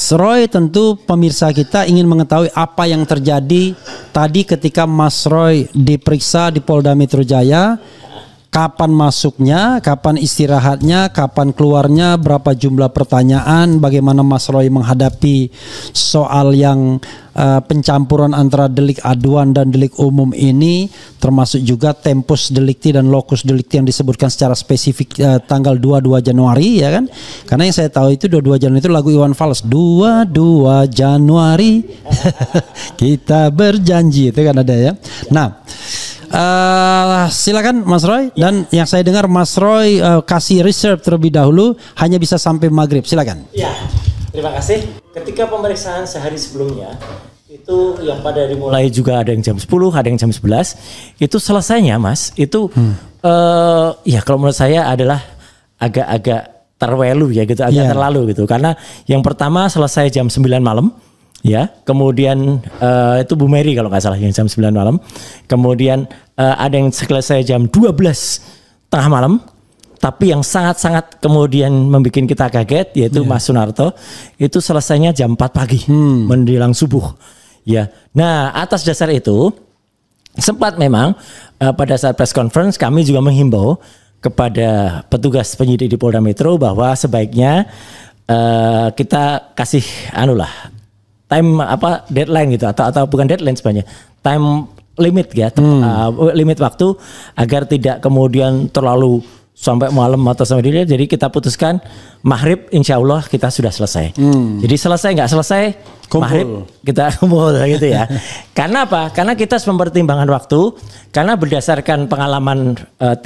Mas Roy, tentu pemirsa kita ingin mengetahui apa yang terjadi tadi ketika Mas Roy diperiksa di Polda Metro Jaya. Kapan masuknya, kapan istirahatnya, kapan keluarnya, berapa jumlah pertanyaan, bagaimana Mas Roy menghadapi soal yang pencampuran antara delik aduan dan delik umum ini, termasuk juga tempus delikti dan locus delikti yang disebutkan secara spesifik tanggal 22 Januari, ya kan? Karena yang saya tahu itu 22 Januari itu lagu Iwan Fals, 22 Januari kita berjanji, itu kan ada ya. Nah, silakan Mas Roy, dan yang saya dengar Mas Roy kasih reserve terlebih dahulu, hanya bisa sampai maghrib, silakan. Ya, terima kasih. Ketika pemeriksaan sehari sebelumnya itu yang pada dimulai juga ada yang jam 10, ada yang jam 11, itu selesainya Mas itu ya kalau menurut saya adalah agak terwelu ya gitu, agak terlalu gitu, karena yang pertama selesai jam 9 malam. Ya, kemudian itu Bu Mary kalau nggak salah yang jam 9 malam. Kemudian ada yang selesai jam 12 tengah malam. Tapi yang sangat-sangat kemudian membuat kita kaget yaitu Mas Sunarto itu selesainya jam 4 pagi menjelang subuh. Ya, nah atas dasar itu sempat memang pada saat press conference kami juga menghimbau kepada petugas penyidik di Polda Metro bahwa sebaiknya kita kasih time deadline gitu atau bukan deadline sebenarnya, time limit ya, limit waktu agar tidak kemudian terlalu sampai malam atau sampai dini. Jadi kita putuskan maghrib insya Allah kita sudah selesai. Jadi selesai nggak selesai maghrib kita kumpul gitu ya. Karena apa? Karena kita mempertimbangkan waktu, karena berdasarkan pengalaman 3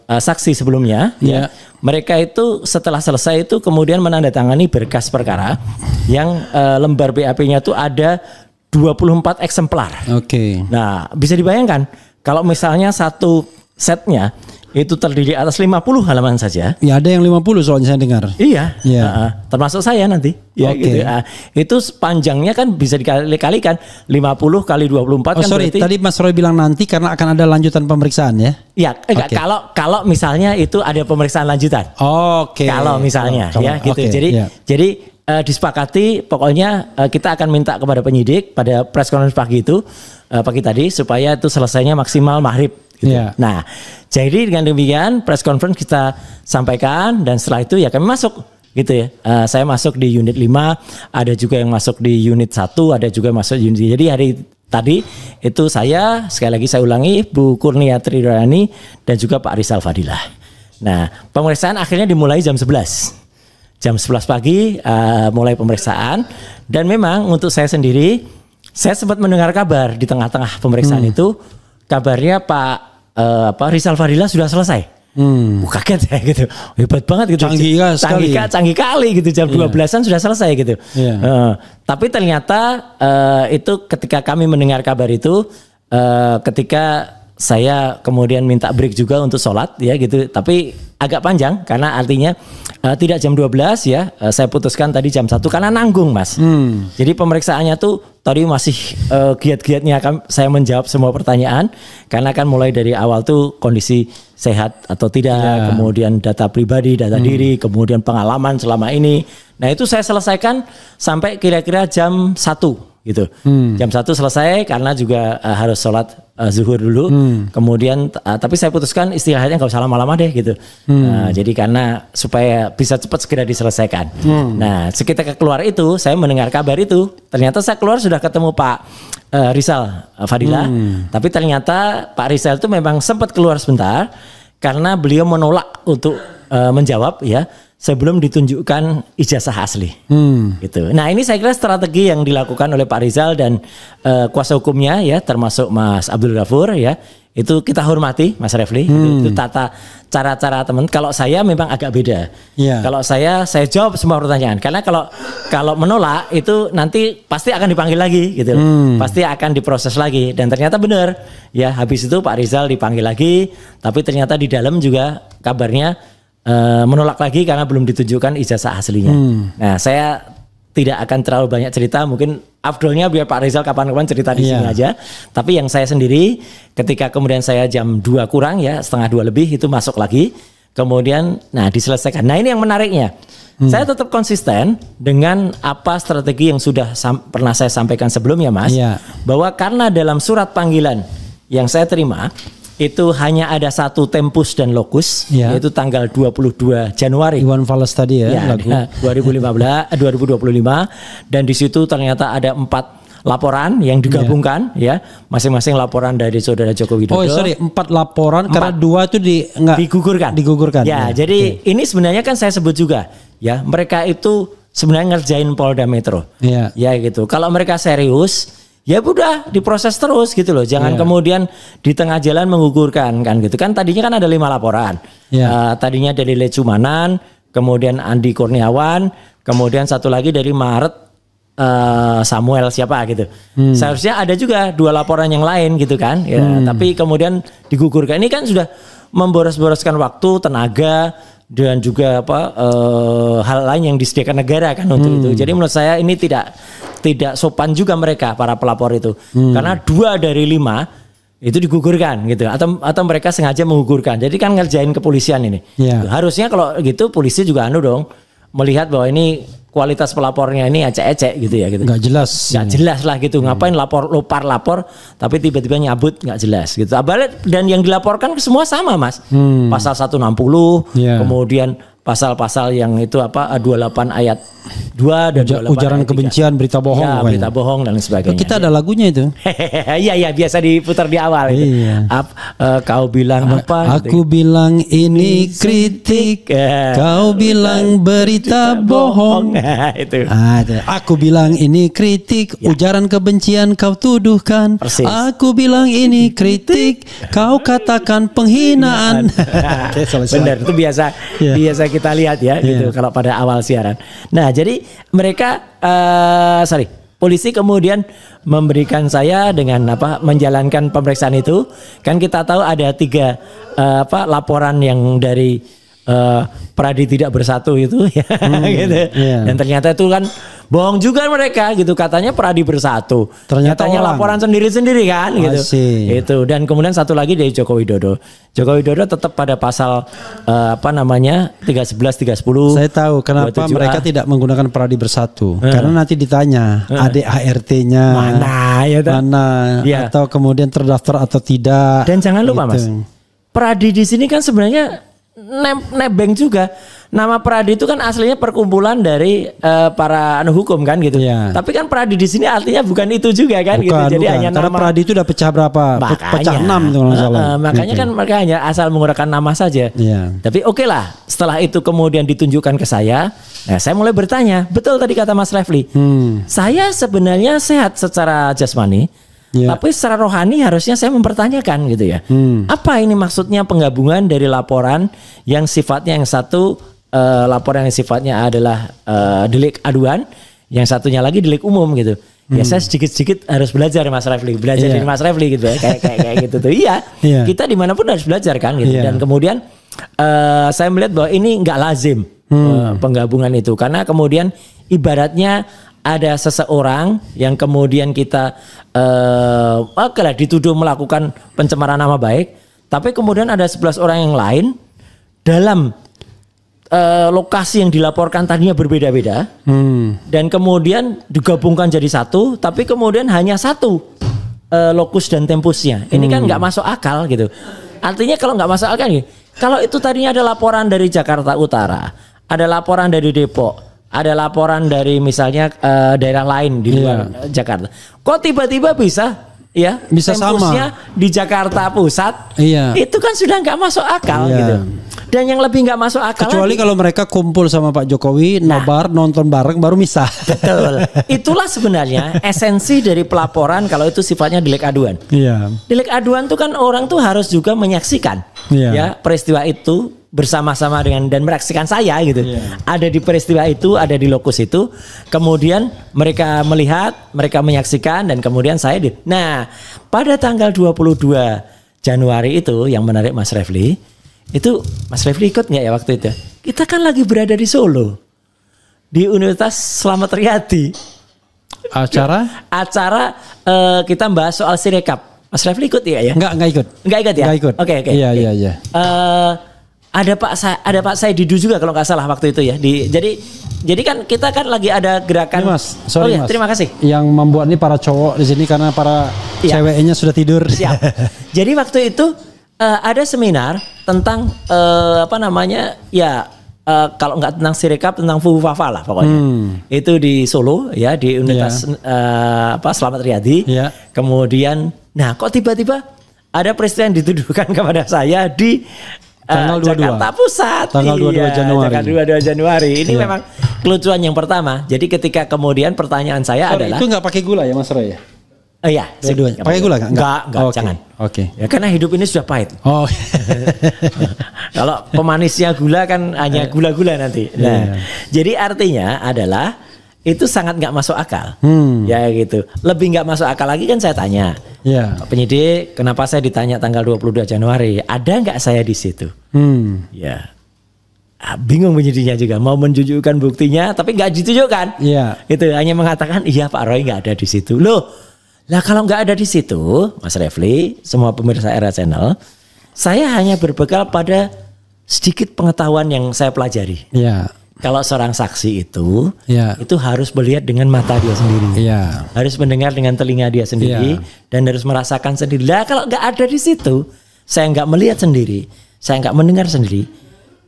saksi sebelumnya, ya, mereka itu setelah selesai itu kemudian menandatangani berkas perkara yang lembar BAP-nya itu ada 24 eksemplar. Oke. Nah, bisa dibayangkan kalau misalnya satu setnya itu terdiri atas 50 halaman saja. Ya, ada yang 50 soalnya saya dengar. Iya. Termasuk saya nanti. Ya, gitu. Itu panjangnya kan bisa dikalikan 50 kali 24 kan sorry, berarti. Tadi Mas Roy bilang nanti karena akan ada lanjutan pemeriksaan ya? Iya, kalau misalnya itu ada pemeriksaan lanjutan. Kalau misalnya gitu. Jadi disepakati pokoknya kita akan minta kepada penyidik pada press conference pagi tadi supaya itu selesainya maksimal maghrib. Gitu. Nah, jadi dengan demikian press conference kita sampaikan dan setelah itu ya kami masuk gitu ya. Saya masuk di unit 5, ada juga yang masuk di unit 1, ada juga yang masuk di unit. Jadi hari tadi itu saya sekali lagi saya ulangi Bu Kurnia Tridrayani dan juga Pak Rizal Fadilah. Nah, pemeriksaan akhirnya dimulai jam 11. Jam 11 pagi mulai pemeriksaan dan memang untuk saya sendiri saya sempat mendengar kabar di tengah-tengah pemeriksaan itu kabarnya Pak Rizal Fadilah sudah selesai. Kaget ya gitu. Hebat banget gitu. Canggih kali gitu jam 12-an sudah selesai gitu. Tapi ternyata itu ketika kami mendengar kabar itu ketika saya kemudian minta break juga untuk sholat ya gitu, tapi agak panjang karena artinya tidak jam 12 ya, saya putuskan tadi jam 1 karena nanggung Mas. Jadi pemeriksaannya tuh tadi masih giat-giatnya saya menjawab semua pertanyaan karena kan mulai dari awal tuh kondisi sehat atau tidak, kemudian data pribadi, data diri, kemudian pengalaman selama ini. Nah itu saya selesaikan sampai kira-kira jam 1 gitu. Jam 1 selesai karena juga harus sholat zuhur dulu. Kemudian tapi saya putuskan istirahatnya nggak usah lama-lama deh gitu. Jadi karena supaya bisa cepat segera diselesaikan. Nah seketika keluar itu saya mendengar kabar itu. Ternyata saya keluar sudah ketemu Pak Rizal Fadilah. Tapi ternyata Pak Rizal itu memang sempat keluar sebentar karena beliau menolak untuk menjawab ya sebelum ditunjukkan ijazah asli. Gitu. Nah ini saya kira strategi yang dilakukan oleh Pak Rizal dan kuasa hukumnya ya termasuk Mas Abdul Ghafur ya. Itu kita hormati Mas Refli. Itu tata cara-cara teman. Kalau saya memang agak beda. Kalau saya jawab semua pertanyaan. Karena kalau menolak itu nanti pasti akan dipanggil lagi gitu. Pasti akan diproses lagi. Dan ternyata benar. Ya habis itu Pak Rizal dipanggil lagi. Tapi ternyata di dalam juga kabarnya menolak lagi karena belum ditunjukkan ijazah aslinya. Nah, saya tidak akan terlalu banyak cerita, mungkin afdolnya biar Pak Rizal kapan-kapan cerita di sini aja. Tapi yang saya sendiri ketika kemudian saya jam 2 kurang ya, setengah 2 lebih itu masuk lagi. Kemudian nah diselesaikan. Nah, ini yang menariknya. Saya tetap konsisten dengan apa strategi yang sudah pernah saya sampaikan sebelumnya, Mas. Bahwa karena dalam surat panggilan yang saya terima itu hanya ada satu tempus dan lokus, yaitu tanggal 22 Januari. Iwan Fals tadi ya, 2025, dan di situ ternyata ada 4 laporan yang digabungkan, ya, masing-masing laporan dari Saudara Joko Widodo. 4 laporan, karena 2 itu digugurkan. Ya, jadi ini sebenarnya kan saya sebut juga, ya, mereka itu sebenarnya ngerjain Polda Metro, ya gitu. Kalau mereka serius, ya udah diproses terus gitu loh. Jangan kemudian di tengah jalan menggugurkan kan gitu kan. Tadinya kan ada 5 laporan. Tadinya dari Lecumanan, kemudian Andi Kurniawan, kemudian satu lagi dari Maret Samuel siapa gitu. Seharusnya ada juga 2 laporan yang lain gitu kan. Ya, tapi kemudian digugurkan. Ini kan sudah memboros-boroskan waktu, tenaga, dan juga hal lain yang disediakan negara kan untuk itu. Jadi menurut saya ini tidak sopan juga mereka para pelapor itu. Karena 2 dari 5 itu digugurkan gitu, atau mereka sengaja menggugurkan. Jadi kan ngerjain kepolisian ini. Harusnya kalau gitu polisi juga dong melihat bahwa ini kualitas pelapornya ini ecek-ecek gitu ya gitu. Nggak jelas lah gitu. Ngapain lapor tapi tiba-tiba nyabut nggak jelas gitu. Dan yang dilaporkan semua sama, Mas. Pasal 160, kemudian pasal-pasal yang itu 28 ayat 2 dan 28 ujaran kebencian, berita bohong, berita bohong dan sebagainya. Kita ada lagunya itu. Iya biasa diputar di awal itu. Kau bilang apa? Aku bilang ini kritik, kau bilang berita bohong. Itu. Aku bilang ini kritik, ujaran kebencian kau tuduhkan. Persis. Aku bilang ini kritik, kau katakan penghinaan. Benar, itu biasa kita lihat ya gitu kalau pada awal siaran. Nah, jadi mereka polisi kemudian memberikan saya dengan menjalankan pemeriksaan itu. Kan kita tahu ada 3 laporan yang dari Pradi tidak bersatu itu ya gitu. Dan ternyata itu kan bohong juga mereka gitu, katanya Pradi bersatu. Katanya laporan sendiri-sendiri kan gitu. Itu. Dan kemudian satu lagi dari Joko Widodo. Joko Widodo tetap pada pasal 311 310. Saya tahu kenapa mereka tidak menggunakan Pradi bersatu. Karena nanti ditanya ADART-nya mana atau kemudian terdaftar atau tidak. Dan jangan lupa Mas, Pradi di sini kan sebenarnya nebeng juga. Nama Pradi itu kan aslinya perkumpulan dari para hukum kan gitu. Tapi kan Pradi di sini artinya bukan itu juga kan gitu. Jadi hanya karena nama. Pradi itu udah pecah berapa? Pecah 6 kalau nggak salah. Makanya kan mereka hanya asal menggunakan nama saja. Tapi oke lah, setelah itu kemudian ditunjukkan ke saya, saya mulai bertanya, betul tadi kata Mas Refli. Saya sebenarnya sehat secara jasmani. Tapi secara rohani harusnya saya mempertanyakan gitu ya. Apa ini maksudnya penggabungan dari laporan yang sifatnya yang satu laporan yang sifatnya adalah delik aduan, yang satunya lagi delik umum gitu. Ya saya sedikit-sedikit harus belajar Mas Refli, dari Mas Refli gitu ya. Kayak gitu tuh. Kita dimanapun harus belajar kan gitu. Dan kemudian saya melihat bahwa ini nggak lazim penggabungan itu, karena kemudian ibaratnya ada seseorang yang kemudian kita dituduh melakukan pencemaran nama baik, tapi kemudian ada 11 orang yang lain dalam lokasi yang dilaporkan tadinya berbeda-beda, dan kemudian digabungkan jadi satu, tapi kemudian hanya satu lokus dan tempusnya. Ini kan nggak masuk akal gitu. Artinya kalau nggak masuk akal nih, kalau itu tadinya ada laporan dari Jakarta Utara, ada laporan dari Depok, ada laporan dari misalnya daerah lain di luar Jakarta. Kok tiba-tiba bisa tempusnya sama di Jakarta Pusat? Itu kan sudah nggak masuk akal gitu. Dan yang lebih nggak masuk akal kecuali kalau mereka kumpul sama Pak Jokowi, nobar, nonton bareng baru misah. Betul. Itulah sebenarnya esensi dari pelaporan kalau itu sifatnya delik aduan. Delik aduan itu kan orang tuh harus juga menyaksikan peristiwa itu bersama-sama dengan dan meraksikan saya gitu. Ada di peristiwa itu, ada di lokus itu. Kemudian mereka melihat, mereka menyaksikan, dan kemudian saya Nah, pada tanggal 22 Januari itu yang menarik Mas Refli, itu Mas Refli ikut nggak ya waktu itu? Kita kan lagi berada di Solo, di Universitas Slamet Riyadi. Acara kita bahas soal Sirekap. Mas Refli ikut ya? Enggak ikut. Enggak ikut ya? Enggak ikut. Oke. Iya. ada Pak Saididu juga kalau nggak salah waktu itu ya. Jadi kan kita kan lagi ada gerakan. Ini Mas, sorry Mas. Terima kasih. Yang membuat ini para cowok di sini karena para ceweknya sudah tidur. Siap. Jadi waktu itu ada seminar tentang kalau nggak tentang Sirekap, tentang Fufafa lah pokoknya. Itu di Solo ya, di Universitas Slamet Riyadi. Yeah. Kemudian, nah kok tiba-tiba ada peristiwa yang dituduhkan kepada saya di tanggal 22. Jakarta Pusat. Tanggal 22 Januari. Tanggal 22 Januari. Ini memang kelucuan yang pertama. Jadi ketika kemudian pertanyaan saya adalah, itu nggak pakai gula ya Mas Roy ya? Iya, dua-duanya. Pakai gula nggak? Enggak, okay. Jangan. Oke. Ya karena hidup ini sudah pahit. Oh. Kalau pemanisnya gula kan hanya gula-gula nanti. Nah, jadi artinya adalah itu sangat nggak masuk akal. Ya gitu. Lebih nggak masuk akal lagi kan saya tanya. Pak penyidik, kenapa saya ditanya tanggal 22 Januari? Ada nggak saya di situ? Ya. Bingung penyidiknya juga, mau menunjukkan buktinya tapi nggak ditunjukkan. Itu hanya mengatakan iya Pak Roy nggak ada di situ. Loh, lah kalau nggak ada di situ, Mas Refli, semua pemirsa Era Channel, saya hanya berbekal pada sedikit pengetahuan yang saya pelajari. Kalau seorang saksi itu harus melihat dengan mata dia sendiri, harus mendengar dengan telinga dia sendiri, dan harus merasakan sendiri. Lah kalau nggak ada di situ, saya nggak melihat sendiri, saya nggak mendengar sendiri.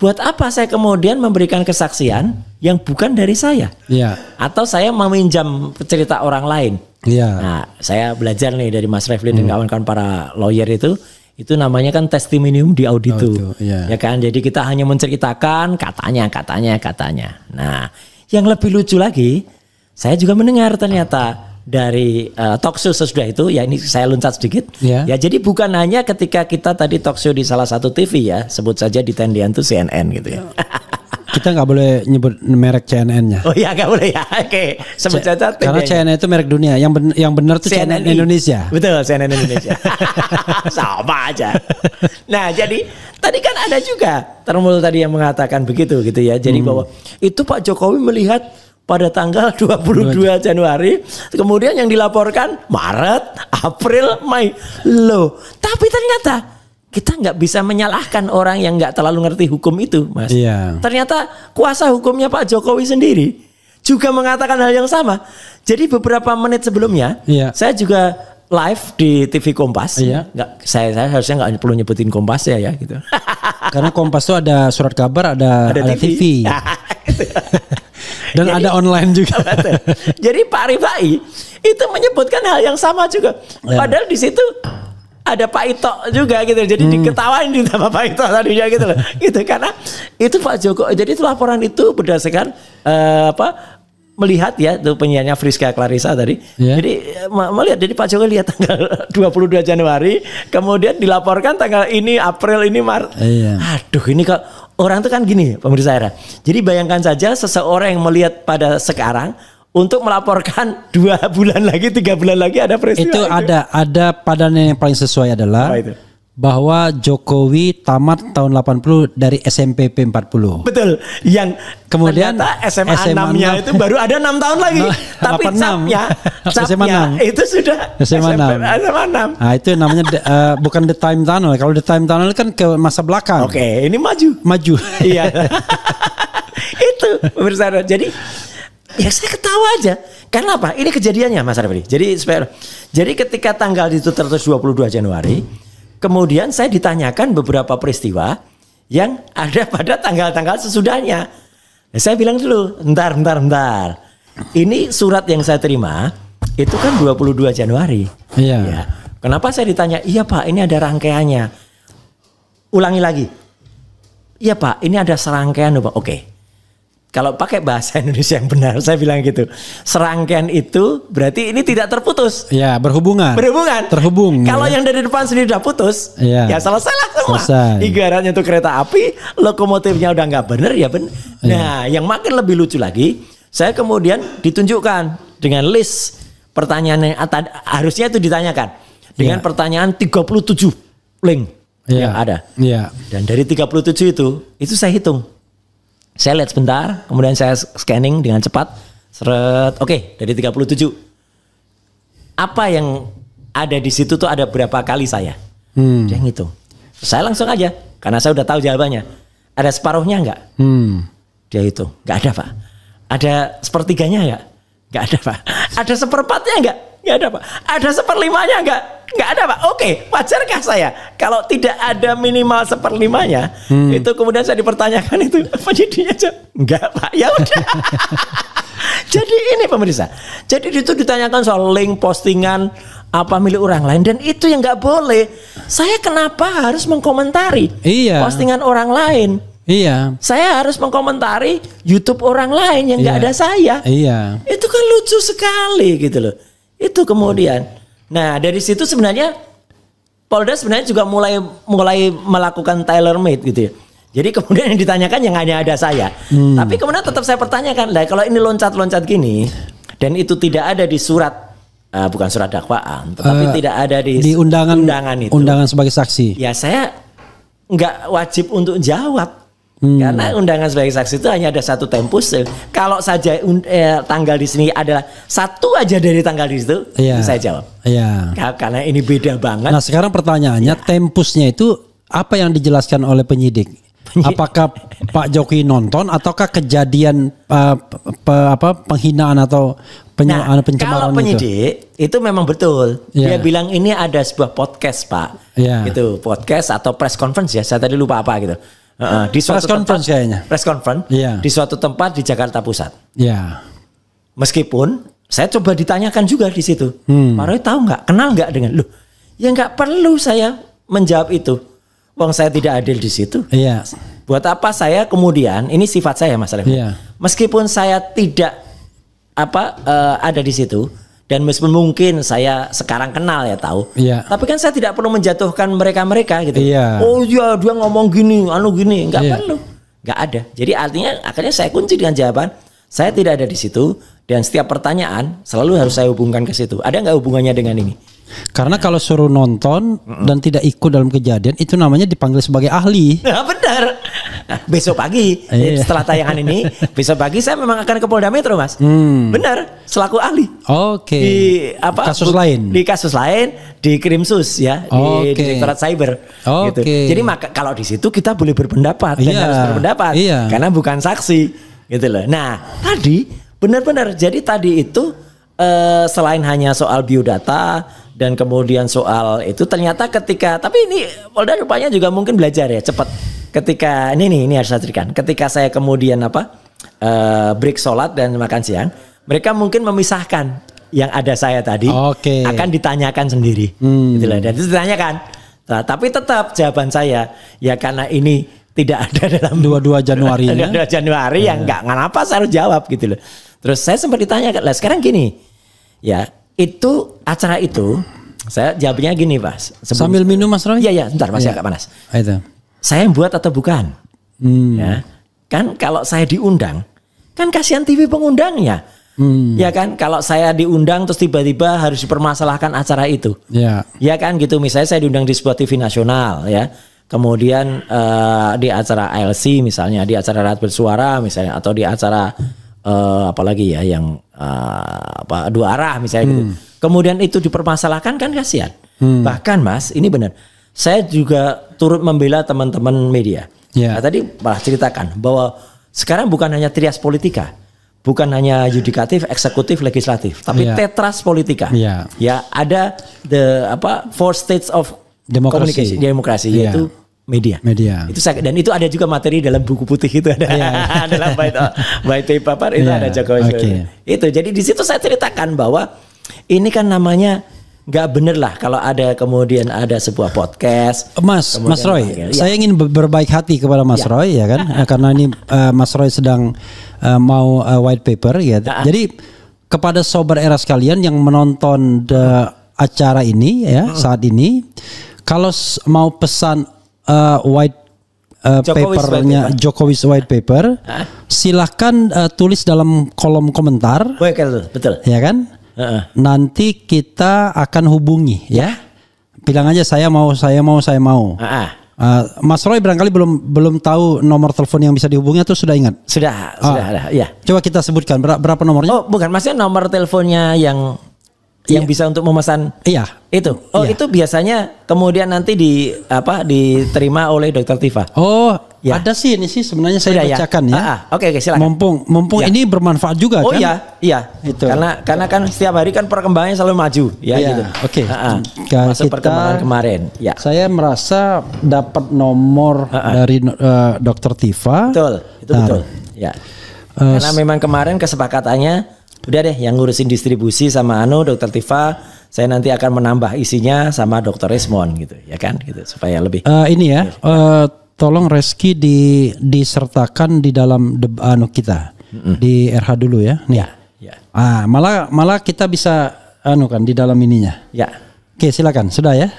Buat apa saya kemudian memberikan kesaksian yang bukan dari saya? Atau saya meminjam cerita orang lain? Nah, saya belajar nih dari Mas Refli dan kawan-kawan para lawyer itu namanya kan testimonium di auditu. Ya kan? Jadi kita hanya menceritakan katanya. Nah, yang lebih lucu lagi, saya juga mendengar ternyata dari talk show sesudah itu, ya ini saya loncat sedikit. Ya jadi bukan hanya ketika kita tadi talk show di salah satu TV ya, sebut saja di tendian itu CNN gitu ya. Kita nggak boleh nyebut merek CNN-nya. Oh iya nggak boleh ya. Oke, sebut saja. Karena CNN itu merek dunia. Yang benar tuh CNN Indonesia. Betul, CNN Indonesia. Sama aja. Nah, jadi tadi kan ada juga Termul tadi yang mengatakan begitu gitu ya. Jadi bahwa itu Pak Jokowi melihat pada tanggal 22 Januari, kemudian yang dilaporkan Maret, April, Mei. Loh, tapi ternyata kita nggak bisa menyalahkan orang yang nggak terlalu ngerti hukum itu, Mas. Ternyata kuasa hukumnya Pak Jokowi sendiri juga mengatakan hal yang sama. Jadi beberapa menit sebelumnya, saya juga live di TV Kompas. Saya harusnya nggak perlu nyebutin Kompas ya gitu. Karena Kompas itu ada surat kabar, ada TV. Dan jadi, ada online juga. Jadi Pak Rifai itu menyebutkan hal yang sama juga. Padahal di situ ada Pak Ito juga gitu. Jadi diketawain di nama Pak Ito tadinya gitu loh. Gitu karena itu Pak Jokowi. Jadi itu laporan itu berdasarkan melihat ya tuh penyanyi Friska Clarissa tadi. Jadi melihat, jadi Pak Jokowi lihat tanggal 22 Januari, kemudian dilaporkan tanggal ini April, ini Maret. Aduh, ini kok orang tuh kan gini, pemirsa Era. Jadi bayangkan saja seseorang yang melihat pada sekarang untuk melaporkan 2 bulan lagi, 3 bulan lagi ada peristiwa itu. Ada padanan yang paling sesuai adalah bahwa Jokowi tamat tahun 80 dari SMPP 40. Betul. Yang kemudian SMA 6-nya itu baru ada 6 tahun lagi. Tapi capnya itu sudah SMA 6. Nah, itu namanya bukan the time tunnel. Kalau the time tunnel kan ke masa belakang. Oke, ini maju. Iya. Itu pemirsa. Jadi ya saya ketawa aja. Karena apa? Ini kejadiannya Mas Arifli. Jadi ketika tanggal itu tertulis 22 Januari, kemudian saya ditanyakan beberapa peristiwa yang ada pada tanggal-tanggal sesudahnya. Nah, saya bilang dulu, bentar. Ini surat yang saya terima itu kan 22 Januari. Ya. Kenapa saya ditanya? Iya Pak, ini ada rangkaiannya. Ulangi lagi. Iya Pak, ini ada serangkaian Pak. Oke. Kalau pakai bahasa Indonesia yang benar, saya bilang gitu. Serangkaian itu berarti ini tidak terputus. Ya, berhubungan. Terhubung. Kalau yang dari depan sendiri udah putus, ya selesailah semua. Ibaratnya itu kereta api, lokomotifnya udah nggak benar, ya benar. Nah, yang makin lebih lucu lagi, saya kemudian ditunjukkan dengan list pertanyaan yang harusnya itu ditanyakan dengan pertanyaan 37 link yang ada. Dan dari 37 itu saya hitung. Saya lihat sebentar, kemudian saya scanning dengan cepat. Oke, dari 37. Apa yang ada di situ tuh ada berapa kali saya? Dia ngitung. Saya langsung aja, karena saya udah tahu jawabannya. ada separuhnya enggak? Dia hitung, enggak ada Pak. Ada sepertiganya enggak? Enggak ada Pak. Ada seperempatnya enggak? Enggak ada Pak. Ada seperlimanya enggak? Enggak ada Pak. Oke, wajarkah saya kalau tidak ada minimal seperlimanya? Itu kemudian saya dipertanyakan itu penyidiknya aja. Enggak Pak. Ya udah. Jadi ini pemirsa. Jadi itu ditanyakan soal link postingan apa milik orang lain dan itu yang nggak boleh. Saya kenapa harus mengkomentari postingan orang lain? Iya. Saya harus mengkomentari YouTube orang lain yang nggak ada saya. Iya. Itu kan lucu sekali gitu loh. Itu kemudian. Nah dari situ sebenarnya Polda sebenarnya juga mulai melakukan tailor made gitu ya. Jadi kemudian yang ditanyakan yang hanya ada saya. Tapi kemudian tetap saya pertanyakan, lah kalau ini loncat-loncat gini dan itu tidak ada di surat, bukan surat dakwaan, tetapi tidak ada di undangan itu. Undangan sebagai saksi. Ya saya nggak wajib untuk jawab. Karena undangan sebagai saksi itu hanya ada satu tempus. Kalau saja tanggal di sini adalah satu aja dari tanggal di situ, itu saya jawab. Iya. Karena ini beda banget. Nah sekarang pertanyaannya, tempusnya itu apa yang dijelaskan oleh penyidik? Apakah Pak Jokowi nonton ataukah kejadian penghinaan atau pencemaran itu? Kalau penyidik itu memang betul. Dia bilang ini ada sebuah podcast Pak. Gitu, podcast atau press conference ya. Saya tadi lupa apa gitu. Di suatu press conference kayaknya. Press conference di suatu tempat di Jakarta Pusat. Iya. Meskipun saya coba ditanyakan juga di situ. Pak Roy tahu nggak? Kenal nggak dengan lu? Ya nggak perlu saya menjawab itu. Wong saya tidak adil di situ. Iya. Buat apa saya kemudian ini sifat saya Mas Alif. Iya. Meskipun saya tidak ada di situ dan meskipun mungkin saya sekarang kenal ya tahu. Iya. Tapi kan saya tidak perlu menjatuhkan mereka gitu. Iya. Oh iya dia ngomong gini, gini, nggak perlu. Nggak ada. Jadi artinya akhirnya saya kunci dengan jawaban saya tidak ada di situ dan setiap pertanyaan selalu harus saya hubungkan ke situ. Ada nggak hubungannya dengan ini? Karena kalau suruh nonton dan tidak ikut dalam kejadian itu namanya dipanggil sebagai ahli. Nah, benar. Nah, besok pagi setelah tayangan ini, besok pagi saya memang akan ke Polda Metro Mas. Benar, selaku ahli. Oke. Di kasus lain. Di kasus lain di Krimsus ya, di Direktorat Cyber. Gitu. Jadi kalau di situ kita boleh berpendapat dan harus berpendapat karena bukan saksi gitu loh. Nah, tadi benar-benar jadi tadi itu selain hanya soal biodata dan kemudian soal itu ternyata ketika tapi ini Polda rupanya juga mungkin belajar ya cepat ketika ini harus saya ceritakan ketika saya kemudian break sholat dan makan siang mereka mungkin memisahkan yang ada saya tadi akan ditanyakan sendiri gitu loh dan itu ditanyakan tapi tetap jawaban saya ya karena ini tidak ada dalam 22 Januari 22 Januari yang nggak ngapa saya harus jawab gitu loh terus saya sempat ditanyakan lah sekarang gini ya itu acara itu saya jawabnya gini Mas. Sambil minum Mas Roy? Iya bentar masih agak panas. Itu. Saya yang buat atau bukan? Ya kan kalau saya diundang kan kasihan TV pengundangnya. Ya kan kalau saya diundang terus tiba-tiba harus dipermasalahkan acara itu. Ya kan gitu misalnya saya diundang di sebuah TV nasional ya. Kemudian di acara ALC misalnya di acara Rakyat Bersuara misalnya atau di acara apalagi ya yang dua arah misalnya gitu. Kemudian itu dipermasalahkan kan kasihan. Bahkan Mas, ini benar. Saya juga turut membela teman-teman media. Nah, tadi malah ceritakan bahwa sekarang bukan hanya trias politika, bukan hanya yudikatif, eksekutif, legislatif, tapi tetras politika. Ya, ada four states of demokrasi yaitu media. Itu dan itu ada juga materi dalam buku putih itu ada dalam white paper itu ada Jokowi. Itu jadi di situ saya ceritakan bahwa ini kan namanya nggak bener lah kalau ada kemudian ada sebuah podcast. Mas Roy, saya ingin berbaik hati kepada Mas Roy ya kan karena ini Mas Roy sedang mau white paper ya. Jadi kepada sobat era sekalian yang menonton acara ini ya saat ini kalau mau pesan white papernya Jokowi's white paper, silahkan tulis dalam kolom komentar. Betul. Ya kan? Nanti kita akan hubungi ya. Bilang aja saya mau. Mas Roy barangkali belum tahu nomor telepon yang bisa dihubungi atau sudah ingat? Sudah ada. Ya. Coba kita sebutkan berapa nomornya? Oh, bukan, maksudnya nomor teleponnya yang yang bisa untuk memesan Iya. itu. Oh, Iya. itu biasanya kemudian nanti diterima oleh Dokter Tifa. Oh, Ya. ada sih ini sih sebenarnya saya Sudah ya? bacakan ya. Oke, silakan. Mumpung Ya. ini bermanfaat juga Oh kan? iya. Itu. Karena kan setiap hari kan perkembangannya selalu maju, ya Iya, gitu. oke. Masuk perkembangan kemarin, ya. Saya merasa dapat nomor dari Dokter Tifa. Betul, itu betul. Ya. Karena memang kemarin kesepakatannya udah deh yang ngurusin distribusi sama Dokter Tifa, saya nanti akan menambah isinya sama Dokter Resmond gitu, ya kan, gitu supaya lebih. Ini ya, tolong Reski disertakan di dalam kita di RH dulu ya. Nih. Ya. Malah kita bisa kan di dalam ininya. Ya. Oke, silakan. Sudah ya?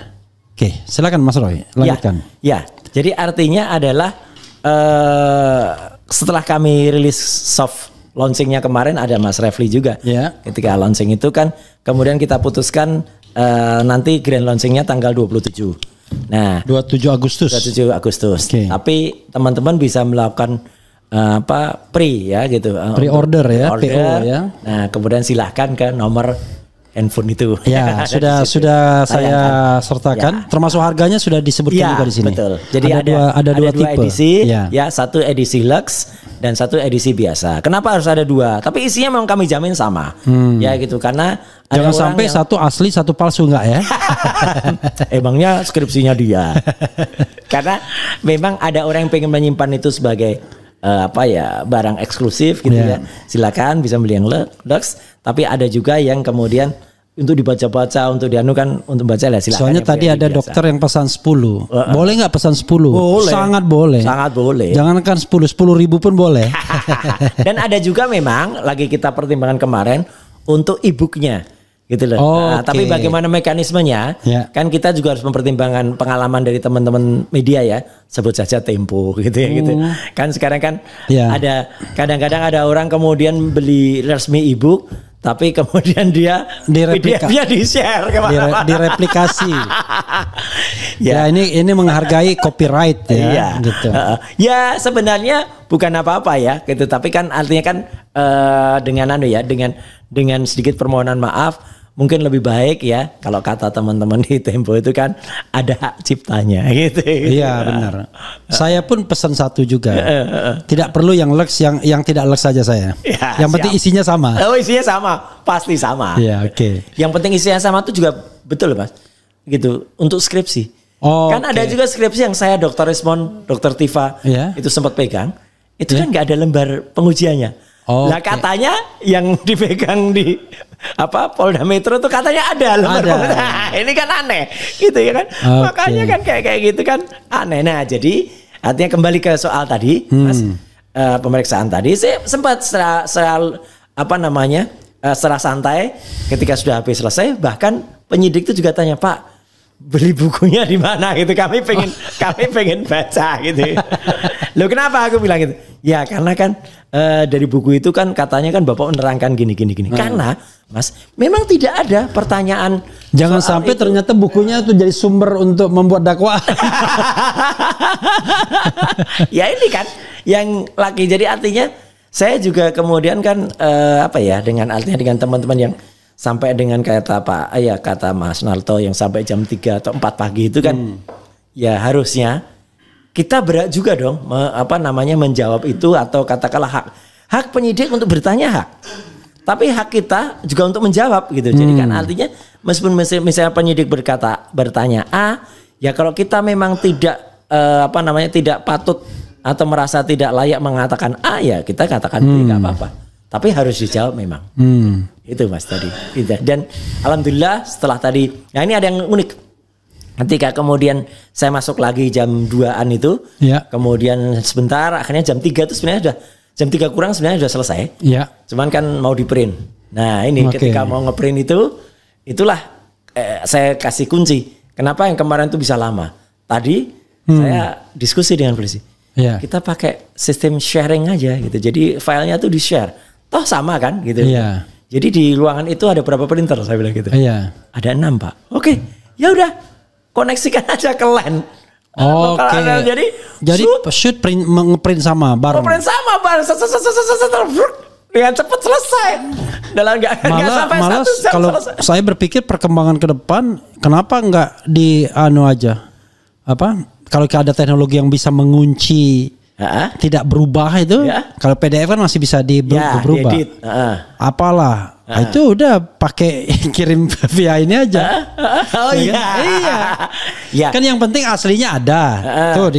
Oke, silakan Mas Roy, lanjutkan. Ya. Jadi artinya adalah setelah kami rilis soft launchingnya kemarin ada Mas Refli juga. Ya. Ketika launching itu kan kemudian kita putuskan nanti grand launchingnya tanggal 27. Nah, 27 Agustus. 27 Agustus. Oke. Tapi teman-teman bisa melakukan pre ya gitu. Pre-order ya, pre-order. PO ya. Nah, kemudian silahkan ke nomor handphone itu. Ya, Ada di situ. sudah saya Tayangkan. sertakan. Ya. Termasuk harganya sudah disebutkan juga di sini. Betul. Jadi ada dua tipe. edisi, Ya. satu edisi Lux dan satu edisi biasa. Kenapa harus ada dua? Tapi isinya memang kami jamin sama. Ya gitu karena ada Jangan orang sampai yang- satu asli satu palsu enggak ya? Emangnya skripsinya dia. Karena memang ada orang yang pengen menyimpan itu sebagai barang eksklusif gitu Yeah. ya. Silakan bisa beli yang Lux, tapi ada juga yang kemudian untuk dibaca-baca, untuk dianukan untuk baca lah silakan. Soalnya yang tadi biasa. ada dokter yang pesan 10. Boleh nggak pesan 10? Boleh. Sangat boleh. Sangat boleh. Jangankan 10 ribu pun boleh. Dan ada juga memang lagi kita pertimbangkan kemarin untuk e-booknya gitu loh. Oh, Nah, tapi oke. bagaimana mekanismenya? Ya. Kan kita juga harus mempertimbangkan pengalaman dari teman-teman media ya. Sebut saja Tempo gitu ya gitu. Kan sekarang kan Ya. ada kadang-kadang ada orang kemudian beli resmi e-book tapi kemudian dia Direplika. PDF-nya di-share kemana-mana. Direplikasi. Ya, ini menghargai copyright ya, Iya. gitu. Ya sebenarnya bukan apa-apa ya gitu, tapi kan artinya kan dengan dengan sedikit permohonan maaf mungkin lebih baik ya kalau kata teman-teman di Tempo itu kan ada hak ciptanya gitu. Iya benar. Saya pun pesan satu juga. Tidak perlu yang Lux, yang tidak Lux saja saya. Ya, Yang penting siap. isinya sama. Oh isinya sama, pasti sama. Iya, oke. Yang penting isinya sama itu juga betul Mas. Gitu untuk skripsi. Oh, Kan ada oke. juga skripsi yang saya Dokter Resmond, Dokter Tifa Iya. itu sempat pegang. Itu Iya. kan nggak ada lembar pengujiannya. Oh, Nah oke. katanya yang dipegang di Polda Metro tuh katanya ada lembar Ada. pengujian. Nah, ini kan aneh, gitu ya kan. Oke. Makanya kan kayak gitu kan aneh. Nah jadi artinya kembali ke soal tadi, Mas, pemeriksaan tadi, saya sempat secara santai ketika sudah habis selesai, bahkan penyidik itu juga tanya, Pak, beli bukunya di mana gitu, kami pengen baca gitu. Loh kenapa aku bilang gitu? Ya karena kan dari buku itu kan katanya kan Bapak menerangkan gini. Karena Mas memang tidak ada pertanyaan. Jangan soal sampai itu. ternyata bukunya itu jadi sumber untuk membuat dakwaan. Ya ini kan yang lagi jadi artinya saya juga kemudian kan dengan teman-teman yang sampai dengan kata Mas Narto yang sampai jam 3 atau 4 pagi itu kan ya harusnya kita berat juga dong menjawab itu atau katakanlah hak penyidik untuk bertanya hak. Tapi hak kita juga untuk menjawab gitu. Jadi kan artinya meskipun misalnya penyidik bertanya A, ya kalau kita memang tidak tidak patut atau merasa tidak layak mengatakan A, ya kita katakan B, nggak apa-apa. Tapi harus dijawab memang. Itu Mas tadi. Gitu. Dan alhamdulillah setelah tadi, nah ini ada yang unik. Ketika kemudian saya masuk lagi jam 2-an itu, Ya. kemudian sebentar, akhirnya jam 3 itu sebenarnya sudah jam 3 kurang sebenarnya sudah selesai. Ya. Cuman kan mau di print. Nah ini Oke. ketika mau ngeprint itulah saya kasih kunci. Kenapa yang kemarin itu bisa lama? Tadi saya diskusi dengan polisi. Ya. Kita pakai sistem sharing aja gitu. Jadi filenya tuh di share. Toh sama kan gitu. Iya. Jadi di ruangan itu ada berapa printer saya bilang gitu. Iya. Ada 6 Pak. Oke, ya udah koneksikan aja ke LAN. Oke. Jadi Jadi shoot print ngeprint sama bareng. print sama bareng. dengan cepat selesai. Dalam nggak sampai malah 1 jam kalau selesai. saya berpikir perkembangan ke depan, kenapa nggak di aja? Kalau ada teknologi yang bisa mengunci tidak berubah itu, kalau PDF kan masih bisa berubah. Apalah, itu udah pakai kirim via ini aja. Oh iya. Iya. Kan yang penting aslinya ada. Tuh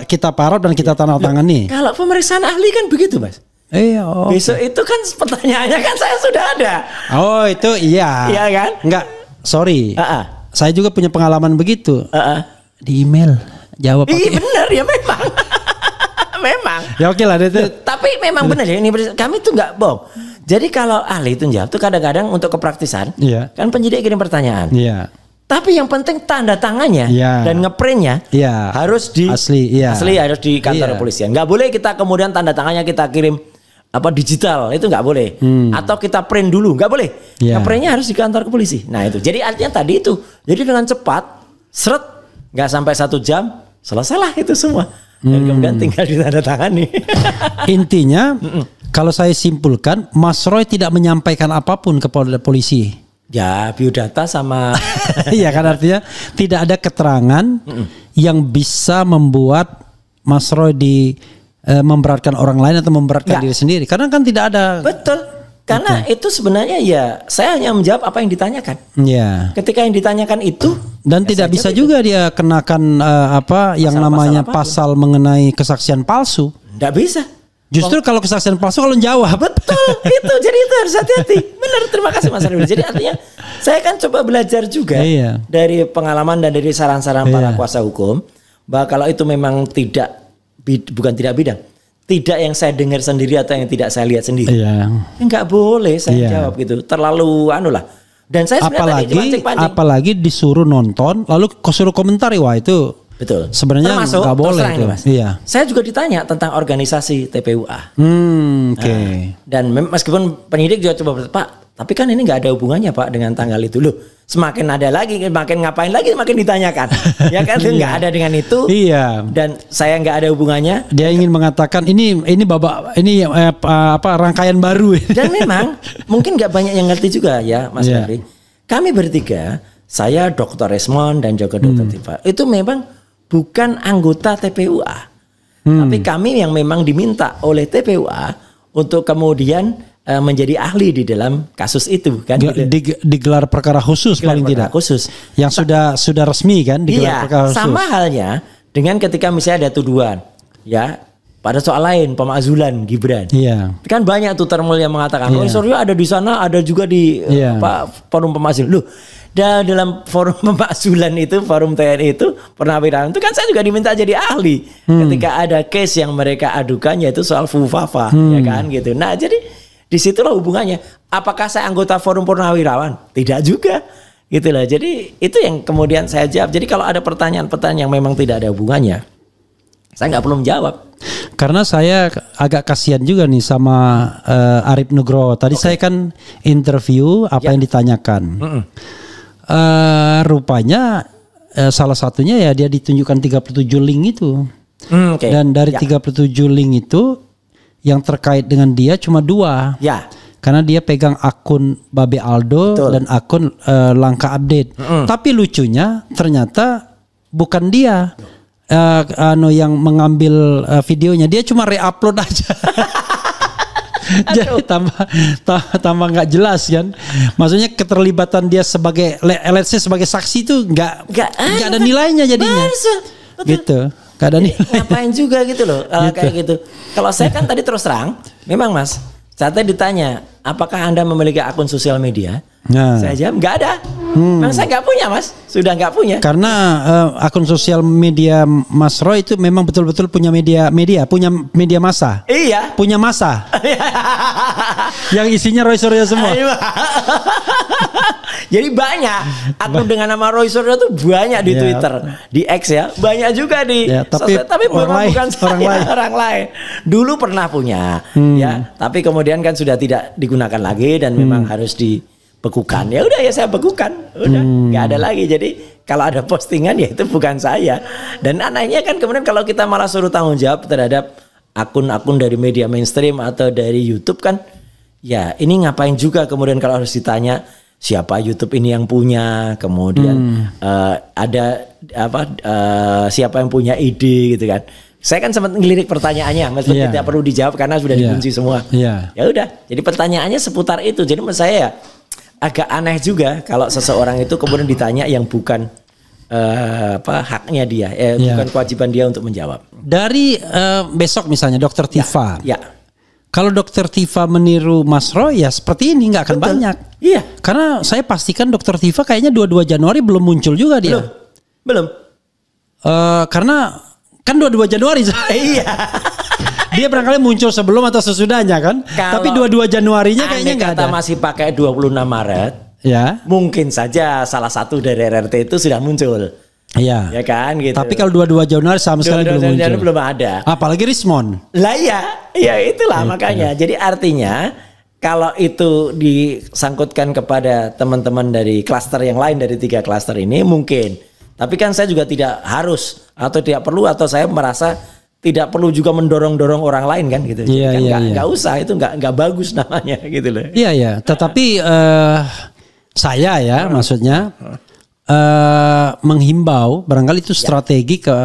kita parot dan kita tanda tangan nih. Kalau pemeriksaan ahli kan begitu, Mas. Iya. Besok itu kan pertanyaannya kan saya sudah ada. Oh itu iya. Iya kan? Enggak, sorry. Saya juga punya pengalaman begitu. Di email jawab pakai. Iya benar ya memang. Memang. Ya oke lah itu. Tapi memang benar ya, ini kami tuh nggak bohong. Jadi kalau ahli itu jawab tuh kadang-kadang untuk kepraktisan, kan penyidik kirim pertanyaan. Iya. Tapi yang penting tanda tangannya dan ngeprintnya harus di asli harus di kantor kepolisian. Nggak boleh kita kemudian tanda tangannya kita kirim digital, itu nggak boleh. Atau kita print dulu, nggak boleh. Ngeprintnya harus di kantor kepolisi. Nah itu. Jadi artinya tadi itu. Jadi dengan cepat, seret, nggak sampai 1 jam, selesailah itu semua. Dan kemudian tinggal ditandatangani. Intinya, kalau saya simpulkan, Mas Roy tidak menyampaikan apapun ke polisi. Ya, biodata sama. Iya kan artinya tidak ada keterangan yang bisa membuat Mas Roy memberatkan orang lain atau memberatkan diri sendiri. Karena kan tidak ada. Betul. Karena itu sebenarnya ya saya hanya menjawab apa yang ditanyakan. Iya. Ketika yang ditanyakan itu dan tidak bisa juga dia kenakan yang namanya pasal mengenai kesaksian palsu. Tidak bisa. Justru kalau kesaksian palsu kalau jawab. Betul itu. Jadi itu harus hati-hati. Benar, terima kasih Mas Arif. Jadi artinya saya kan coba belajar juga dari pengalaman dan dari saran-saran para kuasa hukum bahwa kalau itu memang bukan tidak bidang. Tidak yang saya dengar sendiri atau yang tidak saya lihat sendiri. Enggak boleh saya jawab gitu. Terlalu lah. Dan saya sebenarnya apalagi disuruh nonton lalu suruh komentari, wah itu betul. Sebenarnya nggak boleh itu. Mas. Saya juga ditanya tentang organisasi TPUA. Dan meskipun penyidik juga coba, Pak, tapi kan ini nggak ada hubungannya Pak dengan tanggal itu loh. Semakin ada lagi, makin ngapain lagi, makin ditanyakan. Ya kan, nggak ada dengan itu. Iya. Dan saya nggak ada hubungannya. Dia ingin mengatakan ini rangkaian baru. Dan memang mungkin nggak banyak yang ngerti juga ya, Mas Ferry. Kami bertiga, saya Dr. Resmond dan juga Dr. Tifa, itu memang bukan anggota TPUA. Tapi kami yang memang diminta oleh TPUA untuk kemudian menjadi ahli di dalam kasus itu kan. Digelar perkara khusus paling tidak. Khusus. Yang sudah resmi kan digelar perkara khusus. Sama halnya dengan ketika misalnya ada tuduhan ya pada soal lain pemakzulan Gibran. Kan banyak tuh termul yang mengatakan Roy Suryo ada di sana, ada juga di forum pemakzulan. Loh, dalam forum pemakzulan itu, forum TNI itu, purnawirawan itu kan saya juga diminta jadi ahli ketika ada case yang mereka adukan yaitu soal FUFAFA ya kan gitu. Nah, jadi disitulah hubungannya. Apakah saya anggota forum purnawirawan? Tidak juga. Gitu lah. Jadi itu yang kemudian saya jawab. Jadi kalau ada pertanyaan-pertanyaan yang memang tidak ada hubungannya, saya nggak perlu menjawab. Karena saya agak kasihan juga nih sama Arif Nugroho. Tadi saya kan interview apa yang ditanyakan. Rupanya salah satunya ya dia ditunjukkan 37 link itu. Dan dari 37 link itu yang terkait dengan dia cuma 2. Karena dia pegang akun Babe Aldo dan akun Langkah Update. Tapi lucunya ternyata bukan dia yang mengambil videonya, dia cuma re-upload aja. Jadi tambah nggak jelas kan. Maksudnya keterlibatan dia sebagai sebagai saksi itu nggak ada nilainya jadinya. Gitu. Gak ada nilai. Ngapain juga gitu loh kayak gitu. Kalau saya kan tadi terus terang, memang Mas, saya ditanya, apakah Anda memiliki akun sosial media? Saya jawab nggak ada. Memang saya nggak punya Mas, sudah nggak punya. Karena akun sosial media Mas Roy itu memang betul-betul punya punya media massa. Iya. Punya massa. Yang isinya Roy Suryo semua. Jadi banyak akun dengan nama Roy Suryo tuh banyak di Twitter, di X ya, banyak juga di tapi bukan orang lain. Dulu pernah punya, ya, tapi kemudian kan sudah tidak digunakan lagi dan memang harus dibekukan. Ya udah ya saya bekukan, udah nggak ada lagi. Jadi kalau ada postingan ya itu bukan saya. Dan anehnya kan kemudian kalau kita malah suruh tanggung jawab terhadap akun-akun dari media mainstream atau dari YouTube kan, ya ini ngapain juga kemudian kalau harus ditanya siapa YouTube ini yang punya, kemudian ada siapa yang punya ide gitu kan. Saya kan sempat ngelirik pertanyaannya, meskipun tidak perlu dijawab karena sudah dikunci semua. Ya udah, jadi pertanyaannya seputar itu. Jadi menurut saya ya agak aneh juga kalau seseorang itu kemudian ditanya yang bukan haknya dia, bukan kewajiban dia untuk menjawab. Dari besok misalnya Dokter Tifa. Ya. Kalau Dokter Tifa meniru Mas Roy ya seperti ini nggak akan banyak. Iya. Karena saya pastikan Dokter Tifa kayaknya 22 Januari belum muncul juga dia. Belum. Karena kan 22 Januari. Iya. Dia barangkali muncul sebelum atau sesudahnya kan. Tapi 22 Januarinya kayaknya nggak ada. Kita masih pakai 26 Maret. Ya. Mungkin saja salah satu dari RRT itu sudah muncul. Iya. Ya kan gitu. Tapi kalau 22 Januari sama sekali belum muncul. Belum ada. Apalagi Rismond. Lah ya itulah makanya. Jadi artinya kalau itu disangkutkan kepada teman-teman dari klaster yang lain dari 3 klaster ini mungkin. Tapi kan saya juga tidak harus atau tidak perlu atau saya merasa tidak perlu juga mendorong-dorong orang lain kan gitu. Nggak usah, itu nggak bagus namanya gitu loh. Iya. Tetapi saya ya maksudnya menghimbau barangkali itu strategi ke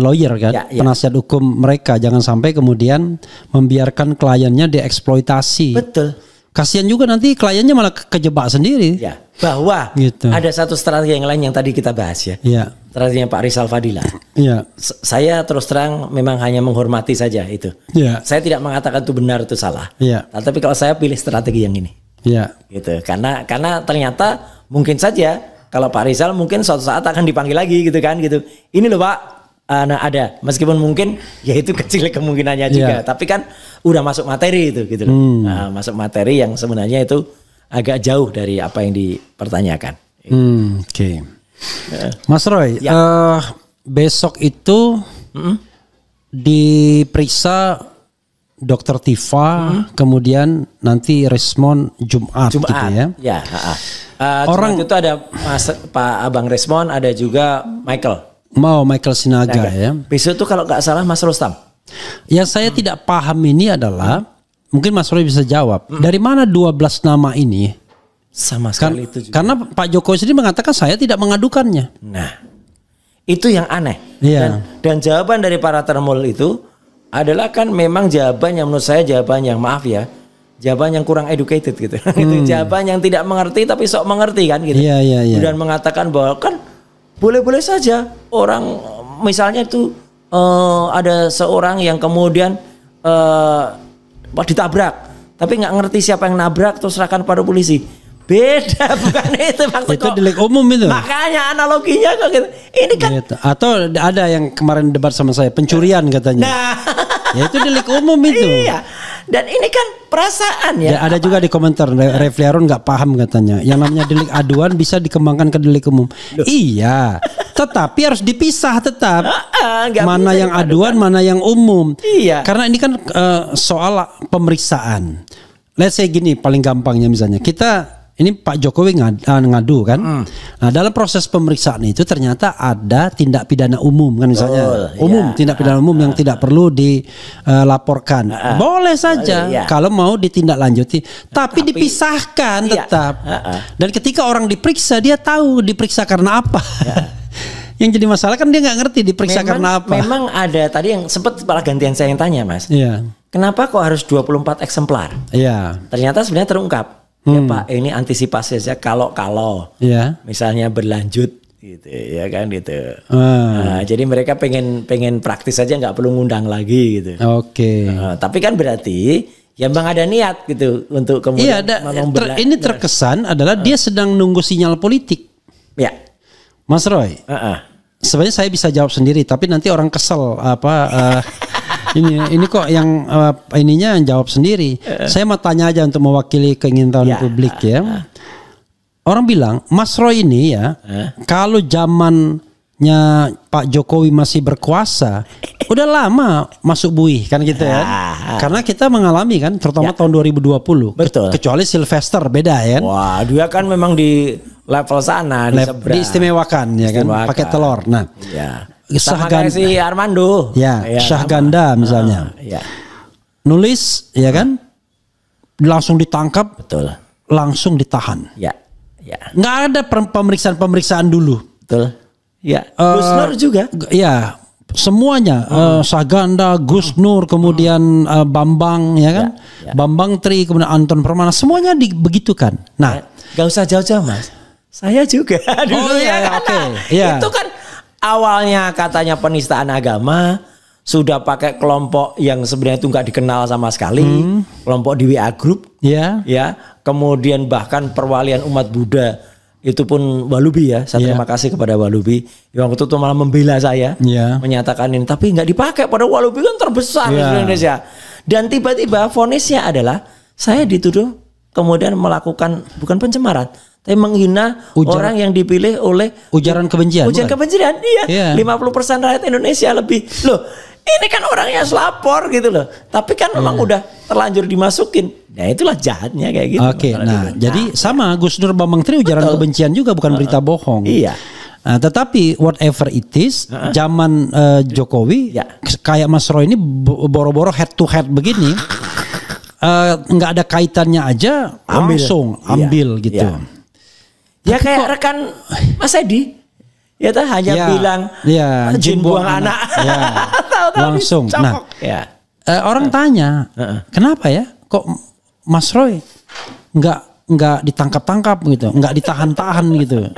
lawyer kan, penasihat hukum mereka jangan sampai kemudian membiarkan kliennya dieksploitasi. Betul. Kasihan juga nanti kliennya malah kejebak sendiri. Ya, bahwa gitu. Ada satu strategi yang lain yang tadi kita bahas ya. Iya. Strateginya Pak Rizal Fadila. Iya. Saya terus terang memang hanya menghormati saja itu. Iya. Saya tidak mengatakan itu benar itu salah. Iya. Tapi kalau saya pilih strategi yang ini. Iya. Gitu. Karena ternyata mungkin saja kalau Pak Rizal mungkin suatu saat akan dipanggil lagi gitu kan gitu. Ini loh Pak. Ada meskipun mungkin ya itu kecil kemungkinannya juga tapi kan udah masuk materi itu gitu loh. Masuk materi yang sebenarnya itu agak jauh dari apa yang dipertanyakan. Oke. Mas Roy, besok itu diperiksa Dokter Tifa, kemudian nanti respon Jumat gitu ya. Ya. Orang itu ada Pak Abang Respon, ada juga Michael Sinaga ya. Besok itu kalau nggak salah Mas Rustam. Yang saya tidak paham ini adalah mungkin Mas Roy bisa jawab. Dari mana 12 nama ini? Sama sekali itu juga. Karena Pak Jokowi sendiri mengatakan saya tidak mengadukannya. Nah, itu yang aneh. Dan jawaban dari para termul itu adalah kan memang jawaban yang menurut saya jawaban yang jawaban yang kurang educated gitu. Itu jawaban yang tidak mengerti tapi sok mengerti kan gitu. Dan mengatakan bahwa kan boleh-boleh saja orang misalnya itu ada seorang yang kemudian ditabrak tapi nggak ngerti siapa yang nabrak terus serahkan pada polisi. Beda bukan itu maksud itu delik umum itu. Makanya analoginya kok gitu. Ini kan gitu. Atau ada yang kemarin debat sama saya pencurian katanya. Nah, ya itu delik umum itu. Iya. Dan ini kan perasaan ya. Ada juga di komentar Refli Harun nggak paham katanya. Yang namanya delik aduan bisa dikembangkan ke delik umum. Iya. Tetapi harus dipisah tetap. Mana yang aduan, mana yang umum. Iya. Karena ini kan soal pemeriksaan. Let's say gini paling gampangnya misalnya ini Pak Jokowi ngadu kan. Nah dalam proses pemeriksaan itu ternyata ada tindak pidana umum kan misalnya. Tindak pidana umum yang tidak perlu dilaporkan. Boleh saja kalau mau ditindaklanjuti. Tapi dipisahkan tetap. Dan ketika orang diperiksa dia tahu diperiksa karena apa. Yang jadi masalah kan dia nggak ngerti diperiksa karena apa. Memang ada tadi yang sempat malah gantian saya yang tanya Mas. Kenapa kok harus 24 eksemplar? Ternyata sebenarnya terungkap. Ya Pak, ini antisipasi saja kalau misalnya berlanjut gitu ya kan gitu. Nah, jadi mereka pengen praktis saja nggak perlu ngundang lagi gitu. Oke. Tapi kan berarti ya Bang ada niat gitu untuk kemudian ini terkesan adalah dia sedang nunggu sinyal politik. Ya. Mas Roy. Sebenarnya saya bisa jawab sendiri tapi nanti orang kesel ini kok yang ininya yang jawab sendiri. Saya mau tanya aja untuk mewakili keinginan publik ya. Orang bilang Mas Roy ini ya kalau zamannya Pak Jokowi masih berkuasa udah lama masuk buih kan gitu ya. Karena kita mengalami kan terutama tahun 2020. Betul. Kecuali Sylvester beda ya. Wah, dia kan memang di level sana diistimewakan ya kan pakai telur. Nah. Sama si Armando. Syahganda misalnya. Nulis ya kan langsung ditangkap, Betul. langsung ditahan. Ya. Ya. Nggak ada pemeriksaan dulu. Betul. Ya. Gus Nur juga. Ya, semuanya Saganda, Gus Nur, kemudian Bambang, ya kan, Ya. Bambang Tri, kemudian Anton Permana, semuanya begitukan. Nah, Gak usah jauh-jauh Mas. Saya juga dulu iya, kan. oke. Iya. Itu kan awalnya katanya penistaan agama, sudah pakai kelompok yang sebenarnya itu nggak dikenal sama sekali, kelompok di WA Group, ya, ya. Kemudian bahkan perwalian umat Buddha itu pun Walubi ya. Saya terima kasih kepada Walubi yang waktu itu malah membela saya, menyatakan ini, tapi nggak dipakai. Pada Walubi kan terbesar di Indonesia. Dan tiba-tiba vonisnya adalah saya dituduh kemudian melakukan bukan pencemaran, tapi menghina orang yang dipilih oleh ujaran kebencian. Ujaran kebencian, iya. 50% rakyat Indonesia lebih. Loh, ini kan orangnya selapor gitu loh. Tapi kan memang udah terlanjur dimasukin. Nah itulah jahatnya kayak gitu. Oke, nah jadi sama Gus Nur Bambang Tri ujaran kebencian juga, bukan berita bohong. Iya. Nah, tetapi whatever it is, zaman Jokowi, kayak Mas Roy ini boro-boro head to head begini, nggak ada kaitannya aja, langsung ambil gitu. Ya kayak rekan Mas Edi, ya tuh hanya bilang, jin buang anak, langsung. Nah, orang tanya, kenapa ya, kok Mas Roy nggak ditangkap-tangkap gitu, nggak ditahan-tahan gitu,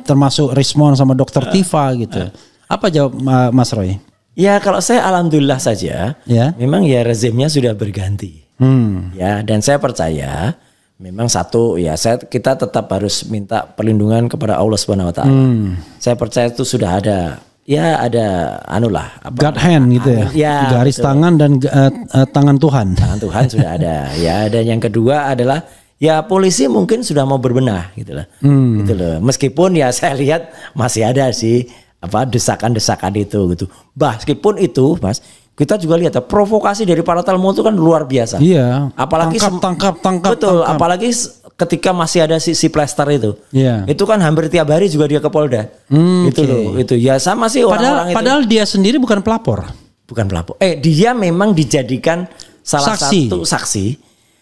termasuk respon sama Dokter Tifa gitu. Apa jawab Mas Roy? Ya kalau saya alhamdulillah saja, memang ya rezimnya sudah berganti. Ya, dan saya percaya memang satu ya kita tetap harus minta perlindungan kepada Allah Subhanahu Wa Taala. Saya percaya itu sudah ada God hand gitu ya, garis betul. Tangan dan tangan Tuhan. Tangan Tuhan sudah ada ya. Dan yang kedua adalah ya polisi mungkin sudah mau berbenah gitu loh. Gitu loh. Meskipun ya saya lihat masih ada sih desakan-desakan itu gitu. Meskipun itu Mas, kita juga lihat provokasi dari para telmo itu kan luar biasa. Iya. Apalagi tangkap. Betul, apalagi ketika masih ada si Plester itu. Iya. Itu kan hampir tiap hari juga dia ke Polda. Itu loh, itu ya sama sih orang-orang itu. Padahal dia sendiri bukan pelapor. Bukan pelapor. Dia memang dijadikan salah satu saksi.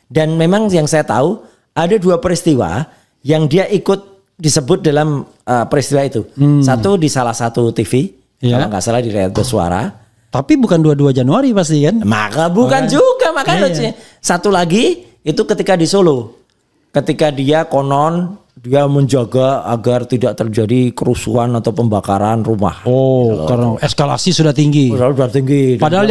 Dan memang yang saya tahu ada 2 peristiwa yang dia ikut disebut dalam peristiwa itu. Satu di salah satu TV, kalau nggak salah di Radio Suara. Tapi bukan 22 Januari pasti kan? Maka bukan juga, makanya satu lagi itu ketika di Solo. Ketika dia menjaga agar tidak terjadi kerusuhan atau pembakaran rumah. Oh, karena eskalasi sudah tinggi. Sudah tinggi. Padahal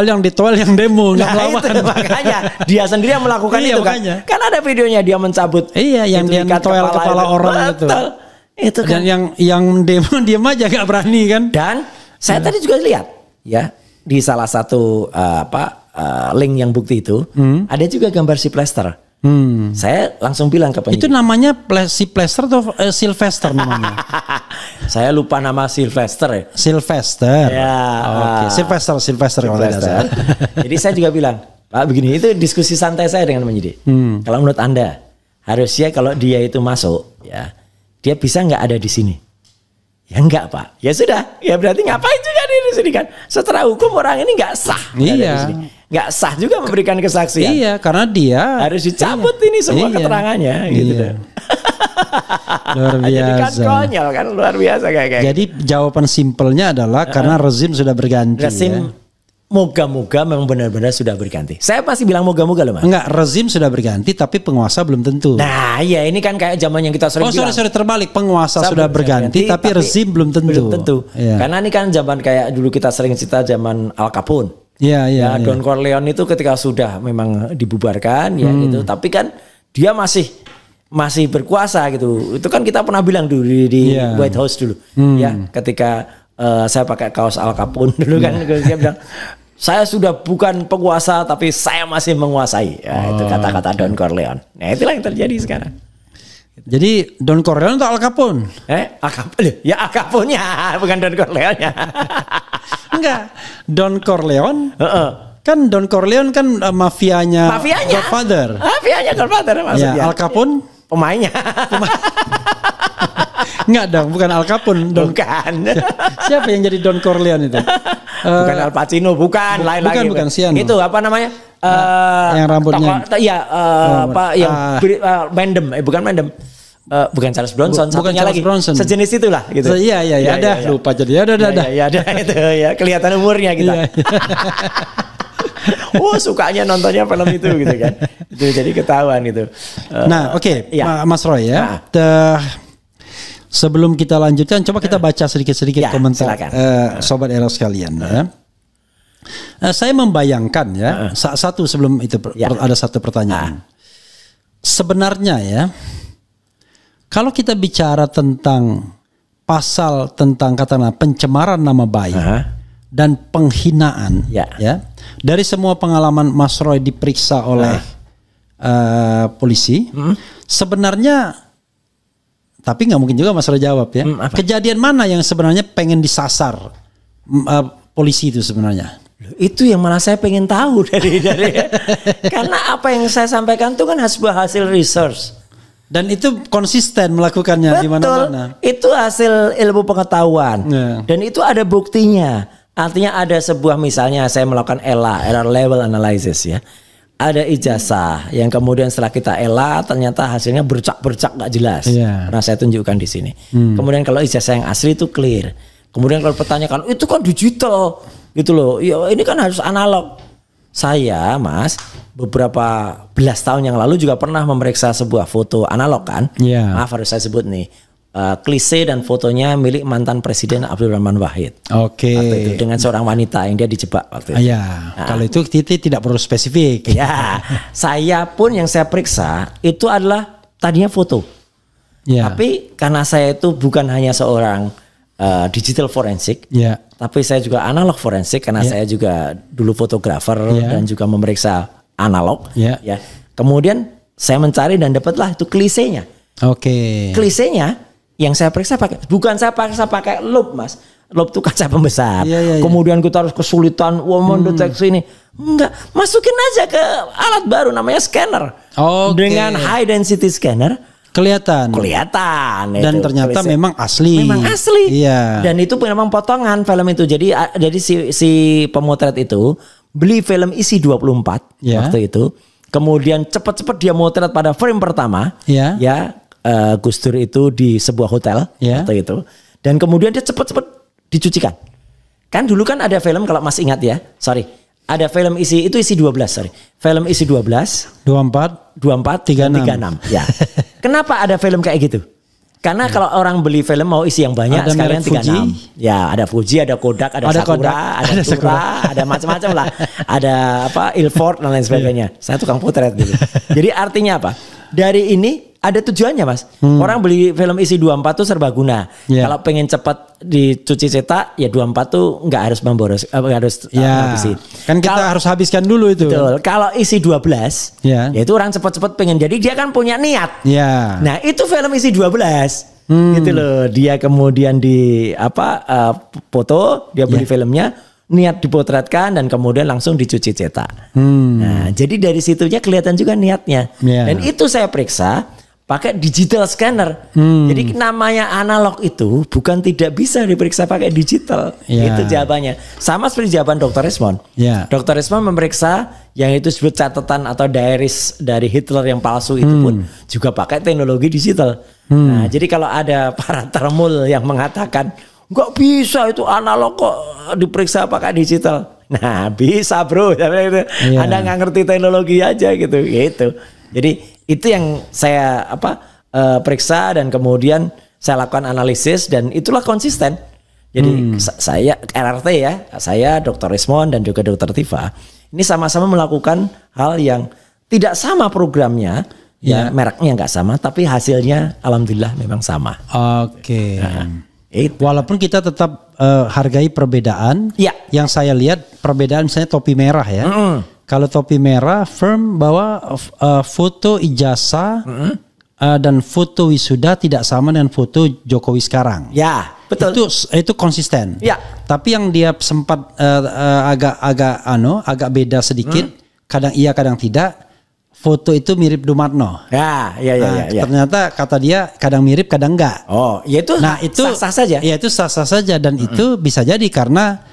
yang ditoel yang demo nggak melawan. Itu, makanya dia sendiri yang melakukan itu kan. Kan ada videonya dia mencabut. Iya, yang dia toel kepala orang itu. Itu kan. Dan yang demo diam aja nggak berani kan. Dan saya tadi juga lihat ya di salah satu link yang bukti itu ada juga gambar si Plester. Saya langsung bilang ke penyidik. Itu namanya si Plester atau Sylvester namanya? Saya lupa nama Sylvester ya. Sylvester. Ya. Oke, Sylvester kalau tidak salah. Jadi saya juga bilang, Pak begini, itu diskusi santai saya dengan penyidik. Kalau menurut Anda harusnya kalau dia itu masuk, ya dia bisa nggak ada di sini? Ya enggak Pak, ya sudah, ya berarti ngapain juga di sini kan? Setelah hukum orang ini nggak sah, nggak sah juga memberikan kesaksian. Iya, karena dia harus dicabut ini semua keterangannya, gitu. Luar biasa. Jadi kan konyol kan, luar biasa kayak. Jadi jawaban simpelnya adalah karena rezim sudah berganti. Moga-moga memang benar-benar sudah berganti. Saya pasti bilang moga-moga loh Mas. Enggak, rezim sudah berganti tapi penguasa belum tentu. Nah iya ini kan kayak zaman yang kita sering bilang. Sorry terbalik, penguasa sudah berganti tapi rezim belum tentu. Belum tentu. Ya. Karena ini kan zaman kayak dulu kita sering cerita zaman Al Capone. Iya. Don Corleone itu ketika sudah memang dibubarkan ya gitu. Tapi kan dia masih berkuasa gitu. Itu kan kita pernah bilang dulu di White House dulu. Ya ketika saya pakai kaos Al Capone dulu kan, dia bilang saya sudah bukan penguasa tapi saya masih menguasai. Ya, itu kata-kata Don Corleone. Nah itulah yang terjadi sekarang. Jadi Don Corleone atau Al Capone? Al Capone, ya Al Capone-nya, bukan Don Corleone-nya. Enggak, Don Corleone. Kan Don Corleone kan mafianya Godfather. Mafianya Godfather maksudnya. Ya, Al Capone pemainnya. Enggak dong, bukan Al Capone. Bukan. Siapa yang jadi Don Corleone itu? bukan Al Pacino, bukan lain lagi. Bukan Siano. Itu apa namanya? Yang rambutnya. Mandem, bukan Mandem. Bukan Charles Bronson, bukan satunya Charles lagi. Bronson. Sejenis itulah gitu. Iya, ada. Lupa jadi ada. Iya, ada itu ya, kelihatan umurnya kita. Sukanya nontonnya film itu gitu kan. Itu jadi ketahuan itu. Mas Roy ya. Sebelum kita lanjutkan, coba kita baca sedikit-sedikit komentar sobat era sekalian ya. Saya membayangkan ya, satu sebelum itu ada satu pertanyaan. Sebenarnya ya, kalau kita bicara tentang pasal tentang katakanlah pencemaran nama baik dan penghinaan, ya, dari semua pengalaman Mas Roy diperiksa oleh polisi, sebenarnya, tapi nggak mungkin juga Mas Roy jawab ya, kejadian mana yang sebenarnya pengen disasar polisi itu sebenarnya? Itu yang malah saya pengen tahu dari karena apa yang saya sampaikan itu kan sebuah hasil research. Dan itu konsisten melakukannya di mana-mana. Itu hasil ilmu pengetahuan. Dan itu ada buktinya. Artinya ada sebuah, misalnya saya melakukan error level analysis ya. Ada ijazah yang kemudian setelah kita ternyata hasilnya bercak-bercak gak jelas. Nah, saya tunjukkan di sini. Kemudian kalau ijazah yang asli itu clear. Kemudian kalau pertanyakan itu kan digital gitu loh. Ya ini kan harus analog. Saya Mas beberapa belas tahun yang lalu juga pernah memeriksa sebuah foto analog kan. Maaf harus saya sebut nih. Klise dan fotonya milik mantan Presiden Abdurrahman Wahid. Waktu itu dengan seorang wanita yang dia dijebak waktu itu. Kalau itu tidak perlu spesifik. Saya pun yang saya periksa itu adalah tadinya foto. Tapi karena saya itu bukan hanya seorang digital forensik, tapi saya juga analog forensik karena saya juga dulu fotografer dan juga memeriksa analog. Kemudian saya mencari dan dapatlah itu klisenya. Klisenya yang saya periksa bukan saya periksa pakai loop Mas. Loop itu kaca pembesar. Kemudian kita harus kesulitan mendeteksi ini. Enggak, masukin aja ke alat baru namanya scanner. Dengan high density scanner. Kelihatan. Dan itu, ternyata memang asli. Dan itu memang potongan film itu. Jadi si pemotret itu beli film isi 24 waktu itu. Kemudian cepat-cepat dia motret pada frame pertama. Gus Dur itu di sebuah hotel waktu itu. Dan kemudian dia cepat-cepat dicucikan. Kan dulu kan ada film kalau Mas ingat ya. Ada film isi 12 Film isi 24 36. Kenapa ada film kayak gitu? Karena kalau orang beli film mau isi yang banyak ada sekalian 36. Ada Fuji, ada Kodak, ada Sakura, ada Tura, ada macam-macam lah. Ada Ilford dan lain sebagainya. Saya tukang potret gitu. Jadi artinya apa? Dari ini ada tujuannya Mas. Orang beli film isi 24 tuh serbaguna. Kalau pengen cepat dicuci cetak ya 24 tuh nggak harus memboros, harus habisi. Kan kita harus habiskan dulu itu. Betul. Kalau isi 12 ya itu orang cepat-cepat pengen, jadi dia kan punya niat. Nah, itu film isi 12. Gitu loh. Dia kemudian di foto, dia beli filmnya, niat dipotretkan dan kemudian langsung dicuci cetak. Nah, jadi dari situnya kelihatan juga niatnya. Dan itu saya periksa pakai digital scanner. Jadi namanya analog itu bukan tidak bisa diperiksa pakai digital. Itu jawabannya. Sama seperti jawaban Dr. Resmond. Dr. Resmond memeriksa yang itu disebut catatan atau diaries dari Hitler yang palsu itu pun juga pakai teknologi digital. Nah, jadi kalau ada para termul yang mengatakan nggak bisa itu analog kok diperiksa pakai digital. Nah, bisa bro. Anda nggak ngerti teknologi aja gitu. Jadi itu yang saya periksa dan kemudian saya lakukan analisis dan itulah konsisten. Jadi saya RRT ya, saya Dr. Resmond dan juga Dr. Tifa ini sama-sama melakukan hal yang tidak sama programnya. Mereknya nggak sama, tapi hasilnya alhamdulillah memang sama. Walaupun kita tetap hargai perbedaan. Yang saya lihat perbedaan misalnya topi merah ya. Kalau topi merah firm bahwa foto ijazah dan foto wisuda tidak sama dengan foto Jokowi sekarang. Betul. Itu konsisten. Tapi yang dia sempat agak beda sedikit, kadang iya kadang tidak. Foto itu mirip Dumatno. Ternyata kata dia kadang mirip kadang enggak. Itu sah-sah saja. Itu sah-sah saja dan itu bisa jadi karena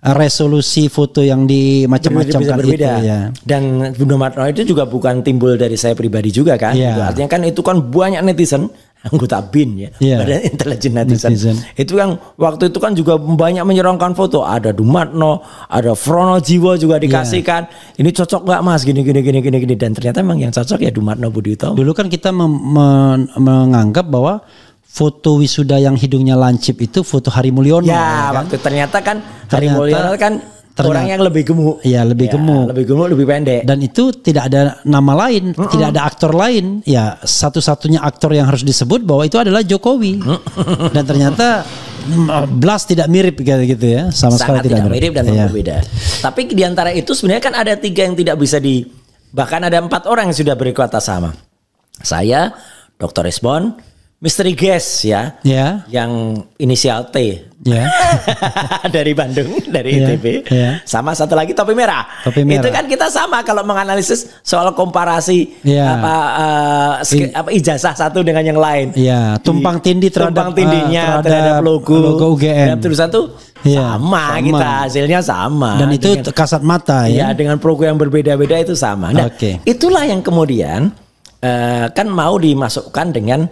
resolusi foto yang di macam-macam bisa kan berbeda. itu ya. Dan Bunda Marno itu juga bukan timbul dari saya pribadi juga kan. Iya. Gitu. Artinya kan itu kan banyak netizen, anggota BIN ya, Iya. Badan Intelijen Netizen. Itu yang waktu itu kan juga banyak menyerongkan foto. Ada Dumatno, ada Frono Jiwo juga dikasihkan. Ini cocok nggak Mas? Gini. Dan ternyata memang yang cocok ya Dumatno Budi Utomo. Dulu kan kita menganggap bahwa foto wisuda yang hidungnya lancip itu foto Hari Mulyono. Ya, kan? waktu ternyata kan Hari Ternyata- Mulyono kan orang yang lebih gemuk. Iya, lebih gemuk. Lebih gemuk, lebih pendek. Dan itu tidak ada nama lain, tidak ada aktor lain. Ya, satu-satunya aktor yang harus disebut bahwa itu adalah Jokowi. Dan ternyata belas tidak mirip gitu ya, sama sekali Sangat tidak mirip dan Iya. berbeda. Tapi di antara itu sebenarnya kan ada 3 yang tidak bisa bahkan ada 4 orang yang sudah berkata sama. Saya, Dr. Resbon, Misteri Guest ya, Ya. yang inisial T. Ya. Dari Bandung, dari Iya, ITB. iya. Sama satu lagi Topi Merah. Topi Merah. Itu kan kita sama kalau menganalisis soal komparasi Iya. apa ijazah satu dengan yang lain. Iya, tumpang tindih Tumpang tindinya terhadap logo UGM. terhadap tulisan tuh Iya, sama, sama. kita hasilnya sama. Dan itu kasat mata ya ya. dengan program yang berbeda-beda itu sama. Nah, Oke. itulah yang kemudian kan mau dimasukkan dengan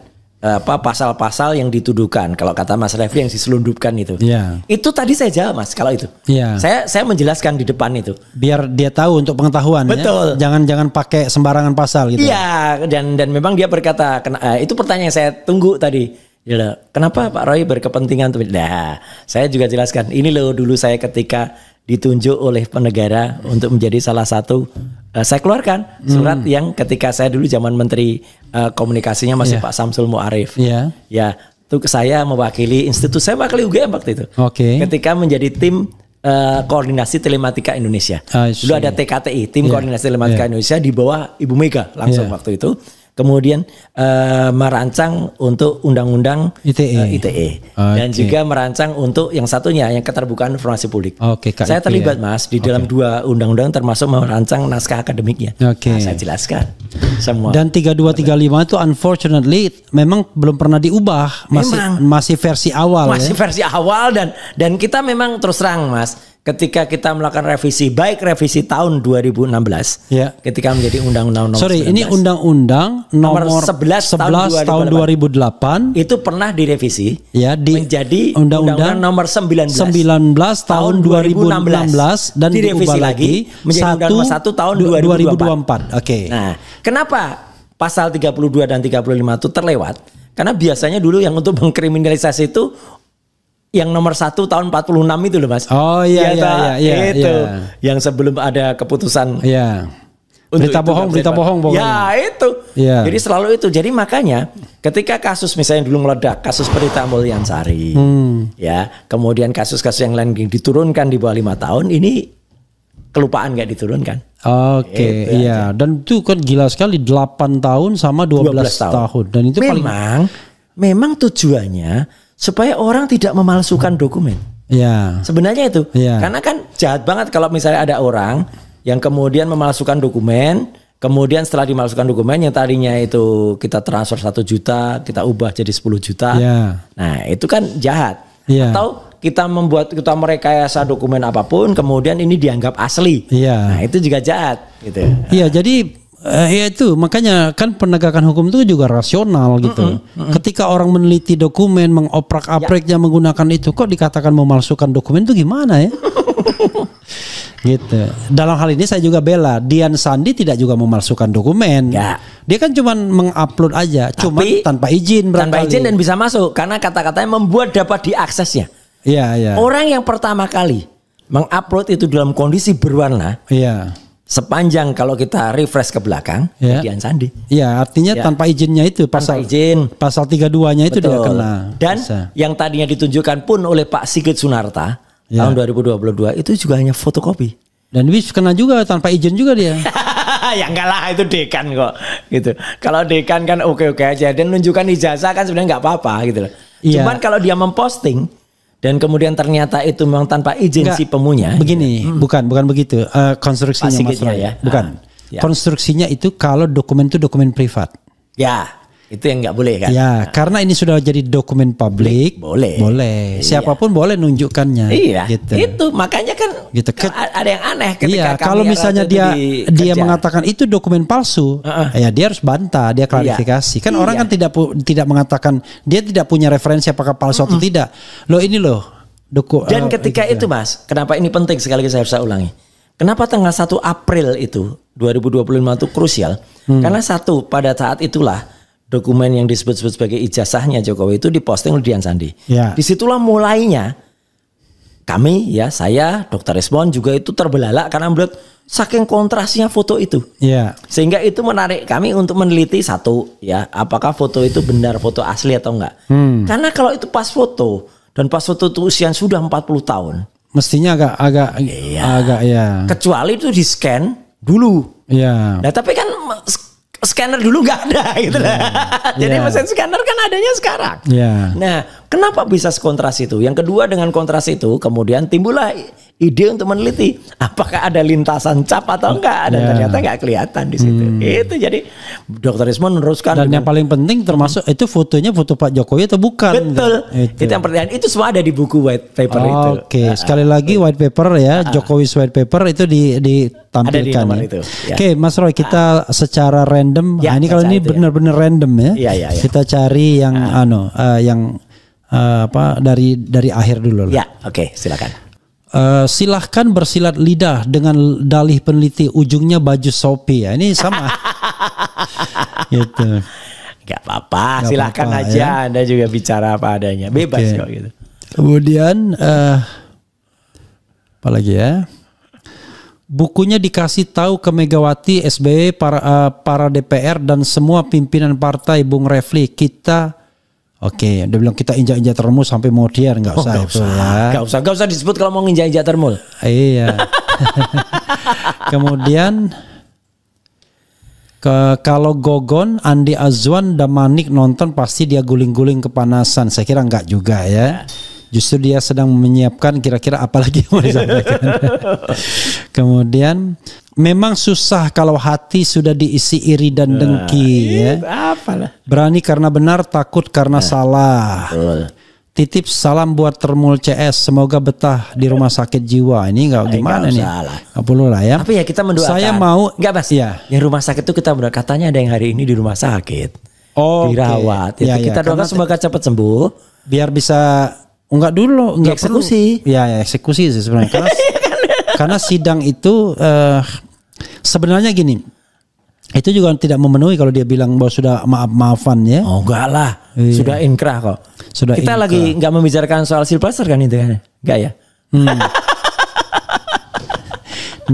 pasal-pasal yang dituduhkan. Kalau kata Mas Refli yang diselundupkan itu. Iya. Itu tadi saya jawab Mas kalau itu. Iya. Saya menjelaskan di depan itu. Biar dia tahu untuk pengetahuan Betul. ya. Jangan pakai sembarangan pasal gitu. Iya, dan memang dia berkata itu pertanyaan yang saya tunggu tadi. Ya, kenapa Pak Roy berkepentingan? Nah, saya juga jelaskan. Ini loh dulu saya ketika ditunjuk oleh penegara untuk menjadi salah satu saya keluarkan surat yang ketika saya dulu zaman Menteri Komunikasinya masih Iya. Pak Samsul Muarif. Iya. Ya, itu saya mewakili institusi, saya mewakili UGM waktu itu. Oke. Ketika menjadi tim koordinasi telematika Indonesia. I see. Dulu ada TKTI, tim Iya. koordinasi telematika Iya. Indonesia di bawah Ibu Mega langsung Iya. waktu itu. Kemudian merancang untuk undang-undang ITE. Dan Oke. juga merancang untuk yang satunya yang keterbukaan informasi publik. Oke, KIP saya terlibat ya. Mas di dalam 2 undang-undang termasuk merancang naskah akademiknya. Oke. Nah, saya jelaskan semua. Dan 3235 itu unfortunately memang belum pernah diubah, masih versi awal Masih ya. versi awal dan kita memang terus terang Mas, ketika kita melakukan revisi, baik revisi tahun 2016 Ya. ketika menjadi undang-undang nomor 19, Ini undang-undang nomor 11 tahun 2008 itu pernah direvisi ya menjadi undang-undang nomor 19 tahun 2016 dan direvisi diubah lagi menjadi undang nomor 1 tahun 2024. Oke. Nah, kenapa pasal 32 dan 35 itu terlewat? Karena biasanya dulu yang untuk mengkriminalisasi itu yang nomor 1 tahun 46 itu loh Mas. Oh iya iya iya itu iya. yang sebelum ada keputusan Iya. untuk Berita itu bohong pokoknya. Ya itu. Iya. Jadi selalu itu. Jadi makanya ketika kasus misalnya dulu meledak kasus Perita Mulyansari, ya, kemudian kasus-kasus yang lain diturunkan di bawah 5 tahun ini kelupaan nggak diturunkan. Oke, Itu iya. Dan itu kan gila sekali 8 tahun sama 12 tahun. Dan itu paling memang tujuannya supaya orang tidak memalsukan dokumen. ya. Sebenarnya itu. Iya. Karena kan jahat banget kalau misalnya ada orang yang kemudian memalsukan dokumen, kemudian setelah dimalsukan dokumen yang tadinya itu kita transfer 1 juta, kita ubah jadi 10 juta. Iya. Nah, itu kan jahat. Iya. Atau kita merekayasa dokumen apapun, kemudian ini dianggap asli. Iya. Nah, itu juga jahat gitu. Iya, jadi ya itu makanya kan penegakan hukum itu juga rasional gitu. Ketika orang meneliti dokumen, mengoprak-apriknya menggunakan itu, kok dikatakan memalsukan dokumen itu gimana ya? Gitu. Dalam hal ini saya juga bela Dian Sandi tidak juga memalsukan dokumen. Ya. Dia kan cuman mengupload aja, cuman tanpa izin Tanpa barangkali. izin dan bisa masuk karena kata-katanya membuat dapat diaksesnya. Iya, iya. Orang yang pertama kali mengupload itu dalam kondisi berwarna, Iya. sepanjang kalau kita refresh ke belakang, Ya. Dian Sandi. Iya, artinya Ya. tanpa izinnya itu Tanpa pasal izin. pasal 32-nya itu dia Betul. kena. Dan Bisa. yang tadinya ditunjukkan pun oleh Pak Sigit Sunarta Ya. tahun 2022 itu juga hanya fotokopi. Dan bisa kena juga tanpa izin juga dia. Ya enggak lah, itu dekan kok gitu. Kalau dekan kan oke-oke aja dan menunjukkan ijazah kan sebenarnya nggak apa-apa gitu loh. Iya. Cuman kalau dia memposting dan kemudian ternyata itu memang tanpa izin Enggak, si pemunya. Begini, bukan begitu. Konstruksinya Pak Mas Sigitnya Roy. ya. Bukan. Ya. Konstruksinya itu kalau dokumen itu dokumen privat. Ya. Itu yang nggak boleh kan? Ya, karena ini sudah jadi dokumen publik, boleh. Siapapun boleh nunjukkannya. Iya, gitu. Itu makanya kan Gitu. ada yang aneh ketika Iya, kami kalau misalnya RRT itu dia dikejar. mengatakan itu dokumen palsu, ya dia harus bantah, dia klarifikasi. Kan orang kan tidak mengatakan, dia tidak punya referensi apakah palsu atau tidak. Loh ini loh. Dan ketika itu Mas, kenapa ini penting sekali lagi saya harus ulangi. Kenapa tanggal 1 April itu 2025 itu krusial? Karena pada saat itulah dokumen yang disebut-sebut sebagai ijazahnya Jokowi itu diposting oleh Dian Sandi. Ya. Disitulah mulainya kami saya Dr. Resmond juga itu terbelalak karena melihat saking kontrasnya foto itu. Ya. Sehingga itu menarik kami untuk meneliti apakah foto itu benar foto asli atau enggak. Karena kalau itu pas foto dan pas foto itu usia sudah 40 tahun. Mestinya agak ya. Kecuali itu di scan dulu. Ya. Nah tapi kan scanner dulu nggak ada gitu lah. Jadi mesin scanner kan adanya sekarang. Ya. Nah, kenapa bisa sekontras itu? Yang kedua dengan kontras itu kemudian timbullah ide untuk meneliti apakah ada lintasan cap atau enggak dan ternyata nggak kelihatan di situ. Itu jadi Dr. Rismond meneruskan. Dan yang paling penting termasuk itu fotonya foto Pak Jokowi atau bukan? Betul. Itu yang pertanyaan. Itu semua ada di buku white paper itu. Oke, sekali lagi white paper ya, Jokowi's white paper itu ditampilkan. Ada di nomor itu. Ya. Oke, Mas Roy, kita secara random. Ya, Ini kalau ini benar-benar random ya. Iya. Kita cari yang dari akhir dulu lah. Ya, oke, silakan. Silahkan bersilat lidah dengan dalih peneliti ujungnya baju Shopee ya. Ini sama. Gitu. Gak apa-apa, silahkan aja ya. Anda juga bicara apa adanya, bebas kok gitu. Kemudian apa lagi ya? Bukunya dikasih tahu ke Megawati, SBY, para DPR dan semua pimpinan partai, Bung Refli, kita dia bilang kita injak-injak termul sampai modern, nggak usah itu ya. Nggak usah disebut kalau mau injak-injak termul. Iya. Kemudian kalau Gogon, Andi Azwan, Damanik nonton pasti dia guling-guling kepanasan. Saya kira enggak juga ya. Justru dia sedang menyiapkan kira-kira apa lagi yang mau disampaikan. Kemudian memang susah kalau hati sudah diisi iri dan dengki ya. Apalah. Berani karena benar, takut karena salah. Betul. Titip salam buat Termul CS, semoga betah di rumah sakit jiwa. Ini nggak gimana nih? Nggak perlu lah ya. Tapi ya kita mendoakan. Saya mau nggak Mas. Ya. Yang rumah sakit itu kita mendoakan, katanya ada yang hari ini di rumah sakit. Dirawat. Ya, kita doakan semoga cepat sembuh. Biar bisa enggak dulu, enggak eksekusi. Ya eksekusi sih sebenarnya. Karena sidang itu sebenarnya gini. Itu juga tidak memenuhi kalau dia bilang bahwa sudah maaf-maafan ya. Oh enggak lah. Iya. Sudah inkrah kok. Kita lagi nggak membicarakan soal Silvester kan itu kan? Enggak ya?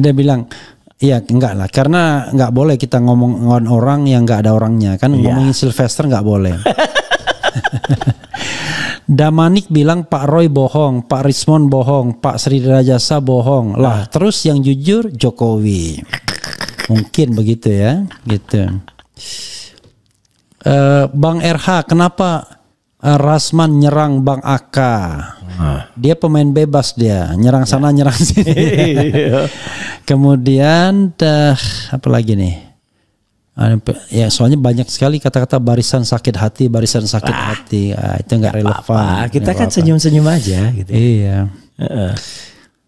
Dia bilang iya enggak lah, karena nggak boleh kita ngomong orang yang nggak ada orangnya kan. Ngomongin Silvester nggak boleh. Damanik bilang Pak Roy bohong, Pak Rismond bohong, Pak Sri Rajasa bohong. Lah terus yang jujur Jokowi. Mungkin begitu ya, gitu. Bang RH, kenapa Rasman nyerang Bang Aka? Dia pemain bebas dia, nyerang sana nyerang sini. Kemudian apa lagi nih? Ya soalnya banyak sekali kata-kata barisan sakit hati, itu nggak relevan. Kita kan senyum-senyum aja gitu. Iya.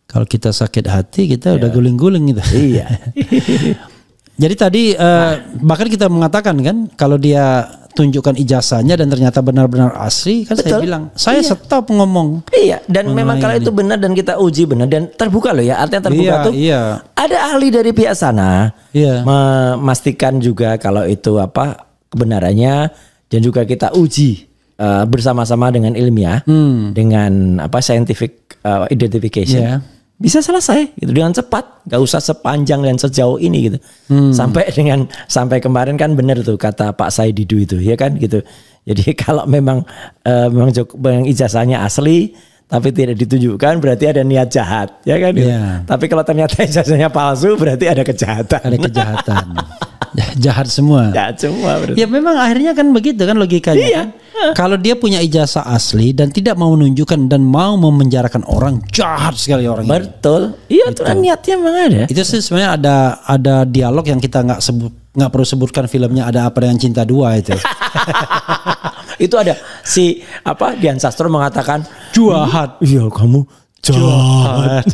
Kalau kita sakit hati kita udah guling-guling gitu. Iya. Jadi tadi bahkan kita mengatakan kan kalau dia tunjukkan ijazahnya dan ternyata benar-benar asli kan. Betul. Saya bilang saya stop ngomong. Iya, dan memang kalau itu benar dan kita uji benar dan terbuka loh ya, artinya terbuka tuh. Iya. Ada ahli dari pihak sana memastikan juga kalau itu kebenarannya dan juga kita uji bersama-sama dengan ilmiah dengan scientific identification. Bisa selesai gitu dengan cepat, nggak usah sepanjang dan sejauh ini gitu. Sampai kemarin kan benar tuh kata Pak Saididu itu ya kan gitu. Jadi kalau memang ijazahnya asli tapi tidak ditunjukkan berarti ada niat jahat ya kan. Gitu. Tapi kalau ternyata ijazahnya palsu berarti ada kejahatan. Ada kejahatan. Jahat semua. Jahat semua. Berarti. Ya memang akhirnya kan begitu kan logikanya. Iya. Kan? Kalau dia punya ijazah asli dan tidak mau menunjukkan dan mau memenjarakan orang, jahat sekali orang itu. Betul. Iya, itu kan niatnya memang ada. Itu sih sebenarnya ada dialog yang kita nggak sebut nggak perlu sebutkan filmnya Ada Apa Dengan Cinta 2 itu. Itu ada si Dian Sastro mengatakan Jahat. Iya kamu jahat.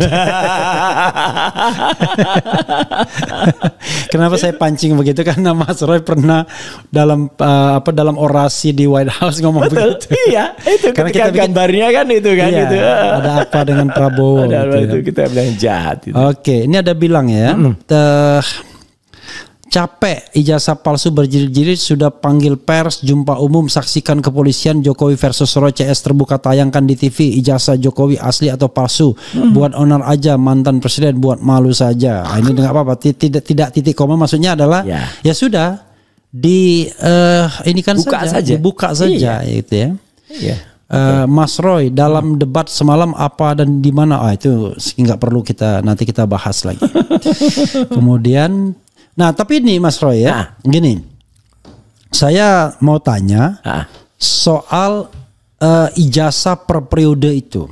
Kenapa saya pancing begitu? Karena Mas Roy pernah dalam dalam orasi di White House ngomong Betul, begitu. iya itu Karena ketika kita gambarnya kan itu kan iya, itu. Ada apa dengan Prabowo? Ada apa gitu itu kita bilang jahat. Itu. Oke, ini ada bilang ya. Capek ijazah palsu berjilid-jilid, sudah panggil pers, jumpa umum, saksikan kepolisian, Jokowi versus Roy CS terbuka, tayangkan di TV, ijazah Jokowi asli atau palsu, buat onar aja, mantan presiden buat malu saja. Nah, ini nggak apa-apa, tidak titik koma, maksudnya adalah ya sudah di ini kan buka saja gitu ya. Iya. Mas Roy dalam debat semalam apa dan di mana, itu nggak perlu nanti kita bahas lagi. Kemudian nah tapi ini Mas Roy ya, gini, saya mau tanya soal ijazah per periode itu.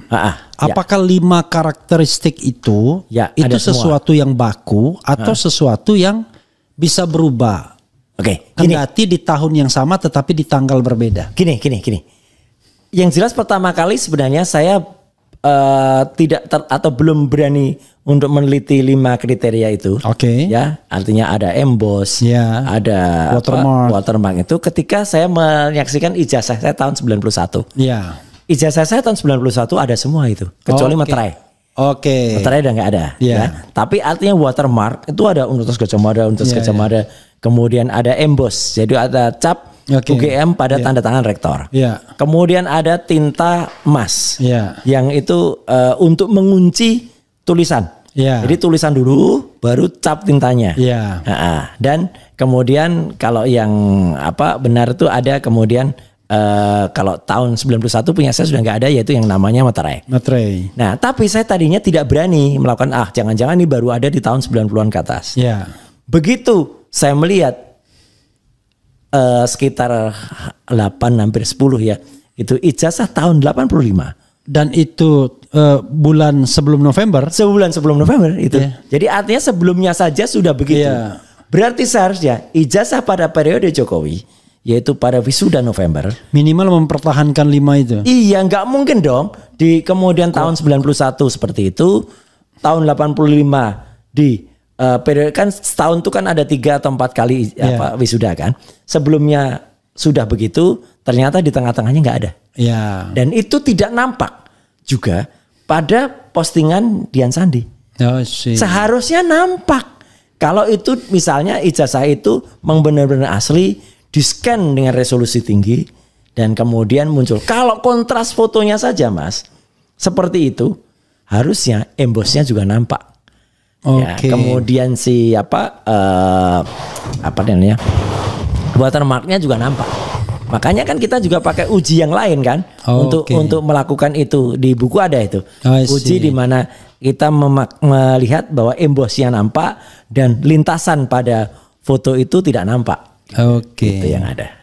Apakah 5 karakteristik itu itu sesuatu yang baku atau sesuatu yang bisa berubah? Oke. Kendati di tahun yang sama tetapi di tanggal berbeda. Gini. Yang jelas pertama kali sebenarnya saya tidak atau belum berani untuk meneliti 5 kriteria itu. Oke. Ya, artinya ada emboss, ada watermark itu ketika saya menyaksikan ijazah saya tahun 91. Ya. Ijazah saya tahun 91 ada semua itu, kecuali materai. Oke. Materai udah nggak ada. Ya. Tapi artinya watermark itu ada Universitas Gadjah Mada, Universitas Gadjah Mada. Kemudian ada emboss, jadi ada cap UGM pada tanda tangan rektor. Kemudian ada tinta emas, yang itu untuk mengunci tulisan. Jadi tulisan dulu, baru cap tintanya. Dan kemudian kalau yang benar itu ada kemudian kalau tahun 91 punya saya sudah nggak ada, yaitu yang namanya materai. Nah, tapi saya tadinya tidak berani melakukan jangan-jangan ini baru ada di tahun 90-an ke atas. Begitu saya melihat sekitar 8 hampir 10 ya, itu ijazah tahun 85. Dan itu bulan sebelum November. Sebulan sebelum November itu. Jadi artinya sebelumnya saja sudah begitu. Berarti seharusnya ijazah pada periode Jokowi, yaitu pada wisuda November, minimal mempertahankan 5 itu. Iya, nggak mungkin dong di kemudian tahun 91 seperti itu, tahun 85 di periode kan setahun itu kan ada 3 atau 4 kali wisuda kan. Sebelumnya sudah begitu, ternyata di tengah-tengahnya nggak ada. Dan itu tidak nampak juga pada postingan Dian Sandi. Seharusnya nampak. Kalau itu misalnya ijazah itu memang benar-benar asli, di-scan dengan resolusi tinggi, dan kemudian muncul. Kalau kontras fotonya saja Mas, seperti itu, harusnya embossnya juga nampak. Kemudian si watermarknya juga nampak. Makanya kan kita juga pakai uji yang lain kan, untuk melakukan itu. Di buku ada itu uji di mana kita melihat bahwa embossnya nampak dan lintasan pada foto itu tidak nampak. Itu yang ada.